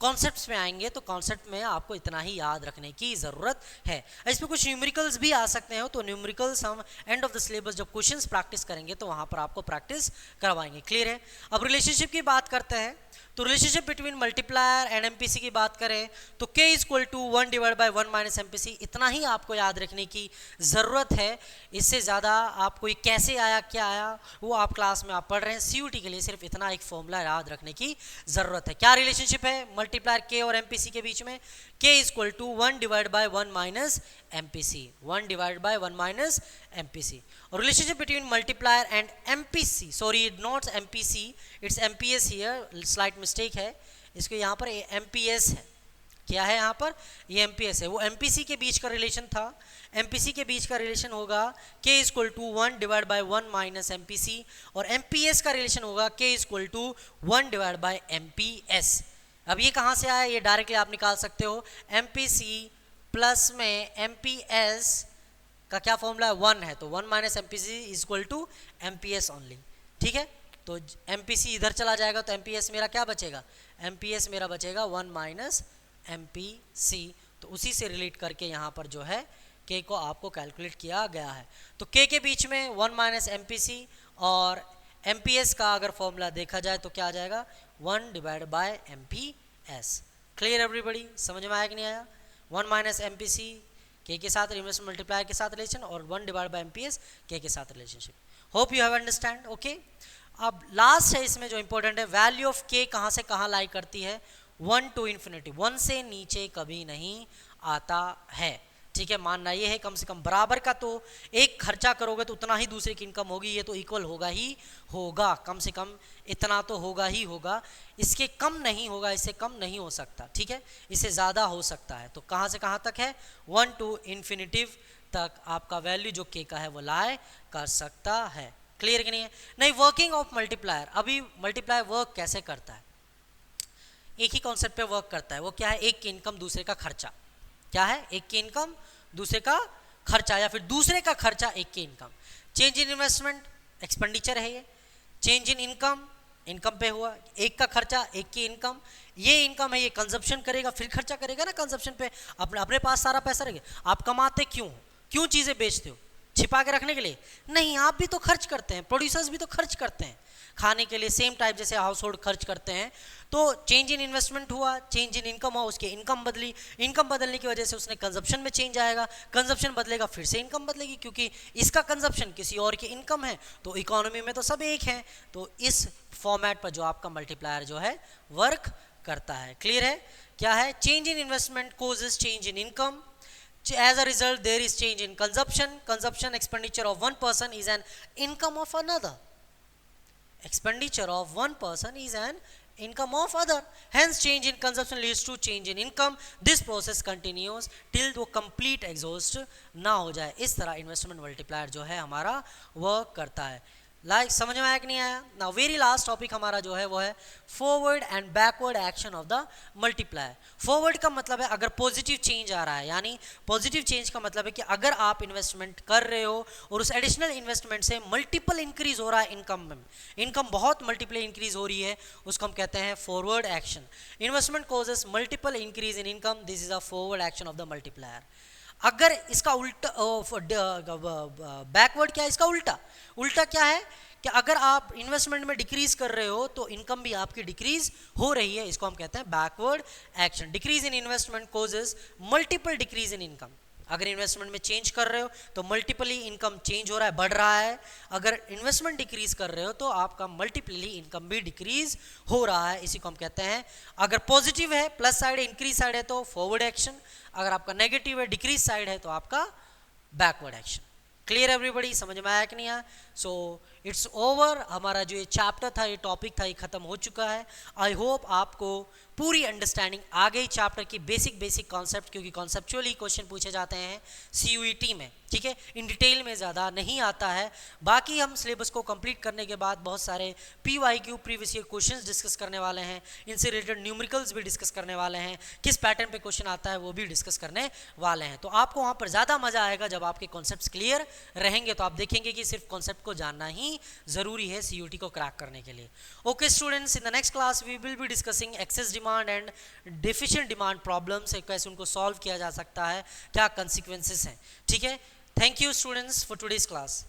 कॉन्सेप्ट्स में आएंगे, तो कॉन्सेप्ट में आपको इतना ही याद रखने की ज़रूरत है। इसमें कुछ न्यूमेरिकल्स भी आ सकते हैं, तो न्यूमेरिकल्स हम एंड ऑफ द सिलेबस जब क्वेश्चंस प्रैक्टिस करेंगे तो वहाँ पर आपको प्रैक्टिस करवाएंगे। क्लियर है? अब रिलेशनशिप की बात करते हैं, तो relationship between multiplier and MPC की बात करें तो k equal to 1 divide by 1 minus MPC, इतना ही आपको याद रखने की ज़रूरत है। इससे ज़्यादा आपको ये कैसे आया, क्या आया, वो आप क्लास में आप पढ़ रहे हैं। सीयूटी के लिए सिर्फ इतना एक फॉर्मूला याद रखने की ज़रूरत है। क्या रिलेशनशिप है मल्टीप्लायर k और एमपीसी के बीच में? k equal to 1 divide by 1 minus MPC, 1 divide by 1 minus MPC. और relationship between multiplier and MPC, sorry not MPC, it's MPS here, slight mistake है, इसको यहाँ पर एमपीएस है। क्या है यहाँ पर? ये एमपीएस है। वो एमपीसी के बीच का रिलेशन था, एमपीसी के बीच का रिलेशन होगा k equal to 1 divide by 1 minus MPC, और एमपीएस का रिलेशन होगा k equal to 1 divide by MPS. अब ये कहाँ से आया, ये डायरेक्टली आप निकाल सकते हो। एमपीसी प्लस में एमपीएस का क्या फॉर्मूला है, 1 है, तो 1 minus MPC equal to MPS only. ठीक है, तो एमपीसी इधर चला जाएगा तो एमपीएस मेरा क्या बचेगा, एमपीएस मेरा बचेगा 1 माइनस एमपीसी। तो उसी से रिलेट करके यहाँ पर जो है के को आपको कैलकुलेट किया गया है। तो के के बीच में 1 माइनस एमपीसी और एमपीएस का अगर फॉर्मूला देखा जाए तो क्या आ जाएगा, 1 divide by MPS. Clear everybody, समझ में आया कि नहीं आया? 1 माइनस एमपीसी के साथ इन्वेस्टमेंट मल्टीप्लायर के साथ रिलेशन, और 1 डिवाइड बाय एमपीएस के साथ relationship. Hope you have understand. Okay, अब लास्ट है इसमें जो इंपॉर्टेंट है, वैल्यू ऑफ के कहाँ से कहाँ लाई करती है, 1 टू इन्फिनिटी, 1 से नीचे कभी नहीं आता है। ठीक है, मानना ये है कम से कम बराबर का, तो एक खर्चा करोगे तो उतना ही दूसरे की इनकम होगी, ये तो इक्वल होगा ही होगा, कम से कम इतना तो होगा ही होगा, इसके कम नहीं होगा, इससे कम नहीं हो सकता, ठीक है, इससे ज़्यादा हो सकता है। तो कहाँ से कहाँ तक है, 1 to इन्फिनिटिव तक आपका वैल्यू जो के का है वो लाए कर सकता है। क्लियर कि नहीं है? नहीं, वर्किंग ऑफ मल्टीप्लायर, अभी मल्टीप्लायर वर्क कैसे करता है, एक ही कॉन्सेप्ट पे वर्क करता है, वो क्या है, एक की इनकम दूसरे का खर्चा, क्या है, एक की इनकम दूसरे का खर्चा, या फिर दूसरे का खर्चा एक की income. Change in investment expenditure है ये, चेंज इन इनकम इनकम पे हुआ, एक का खर्चा एक की इनकम, ये इनकम है, ये कंजप्शन करेगा फिर खर्चा करेगा ना कंजप्शन पे, अपने अपने पास सारा पैसा रहेगा। आप कमाते क्यों, क्यों चीज़ें बेचते हो, छिपा के रखने के लिए नहीं, आप भी तो खर्च करते हैं, प्रोड्यूसर्स भी तो खर्च करते हैं खाने के लिए, सेम टाइप जैसे हाउस होल्ड खर्च करते हैं। तो चेंज इन इन्वेस्टमेंट हुआ, चेंज इन इनकम हुआ, उसकी इनकम बदली, इनकम बदलने की वजह से उसने कंजप्शन में चेंज आएगा, कंजप्शन बदलेगा फिर से इनकम बदलेगी, क्योंकि इसका कंजप्शन किसी और की इनकम है, तो इकोनॉमी में तो सब एक हैं। तो इस फॉर्मेट पर जो आपका मल्टीप्लायर जो है वर्क करता है। क्लियर है? क्या है, change in investment causes change in income. As a result, there is change in consumption. Consumption expenditure of one person is an income of another. Expenditure of one person is an income of other. Hence, change in consumption leads to change in income. This process continues till वो complete exhaust ना हो जाए। इस तरह investment multiplier जो है हमारा वर्क करता है। लाइक समझ में आया कि नहीं आया? नाउ वेरी लास्ट टॉपिक हमारा जो है वो है forward and backward action of the multiplier. Forward का मतलब है अगर पॉजिटिव चेंज आ रहा है, यानी पॉजिटिव चेंज का मतलब है कि अगर आप इन्वेस्टमेंट कर रहे हो और उस एडिशनल इन्वेस्टमेंट से मल्टीपल इंक्रीज हो रहा है इनकम में, इनकम बहुत मल्टीपल इंक्रीज हो रही है, उसको हम कहते हैं forward action. Investment causes multiple increase in income, this is a forward action of the multiplier. अगर इसका उल्टा बैकवर्ड क्या है, इसका उल्टा, उल्टा क्या है कि अगर आप इन्वेस्टमेंट में डिक्रीज कर रहे हो तो इनकम भी आपकी डिक्रीज हो रही है, इसको हम कहते हैं backward action. Decrease in investment causes multiple decrease in income. अगर इन्वेस्टमेंट में चेंज कर रहे हो तो मल्टीपली इनकम चेंज हो रहा है, बढ़ रहा है। अगर इन्वेस्टमेंट डिक्रीज कर रहे हो तो आपका मल्टीपली इनकम भी डिक्रीज हो रहा है, इसी को हम कहते हैं, अगर पॉजिटिव है प्लस साइड है, इंक्रीज साइड है तो फॉरवर्ड एक्शन, अगर आपका नेगेटिव है डिक्रीज साइड है तो आपका बैकवर्ड एक्शन। Clear everybody? समझ में आया कि नहीं आया? सो इट्स ओवर, हमारा जो ये चैप्टर था, ये टॉपिक था, ये खत्म हो चुका है। आई होप आपको पूरी अंडरस्टैंडिंग आ गई चैप्टर की बेसिक कॉन्सेप्ट, क्योंकि कॉन्सेप्चुअली क्वेश्चन पूछे जाते हैं CUET में, ठीक है, इन डिटेल में ज़्यादा नहीं आता है। बाकी हम सिलेबस को कंप्लीट करने के बाद बहुत सारे PYQ previous year questions discuss करने वाले हैं, इनसे रिलेटेड न्यूमेरिकल्स भी डिस्कस करने वाले हैं, किस पैटर्न पे क्वेश्चन आता है वो भी डिस्कस करने वाले हैं। तो आपको वहाँ पर ज़्यादा मज़ा आएगा जब आपके कॉन्सेप्ट्स क्लियर रहेंगे, तो आप देखेंगे कि सिर्फ कॉन्सेप्ट को जानना ही ज़रूरी है CUET को क्रैक करने के लिए। Okay students, in the next class we will be discussing excess demand and deficient demand problems, कैसे उनको सॉल्व किया जा सकता है, क्या कंसिक्वेंसेस हैं, ठीक है। Thank you students for today's class.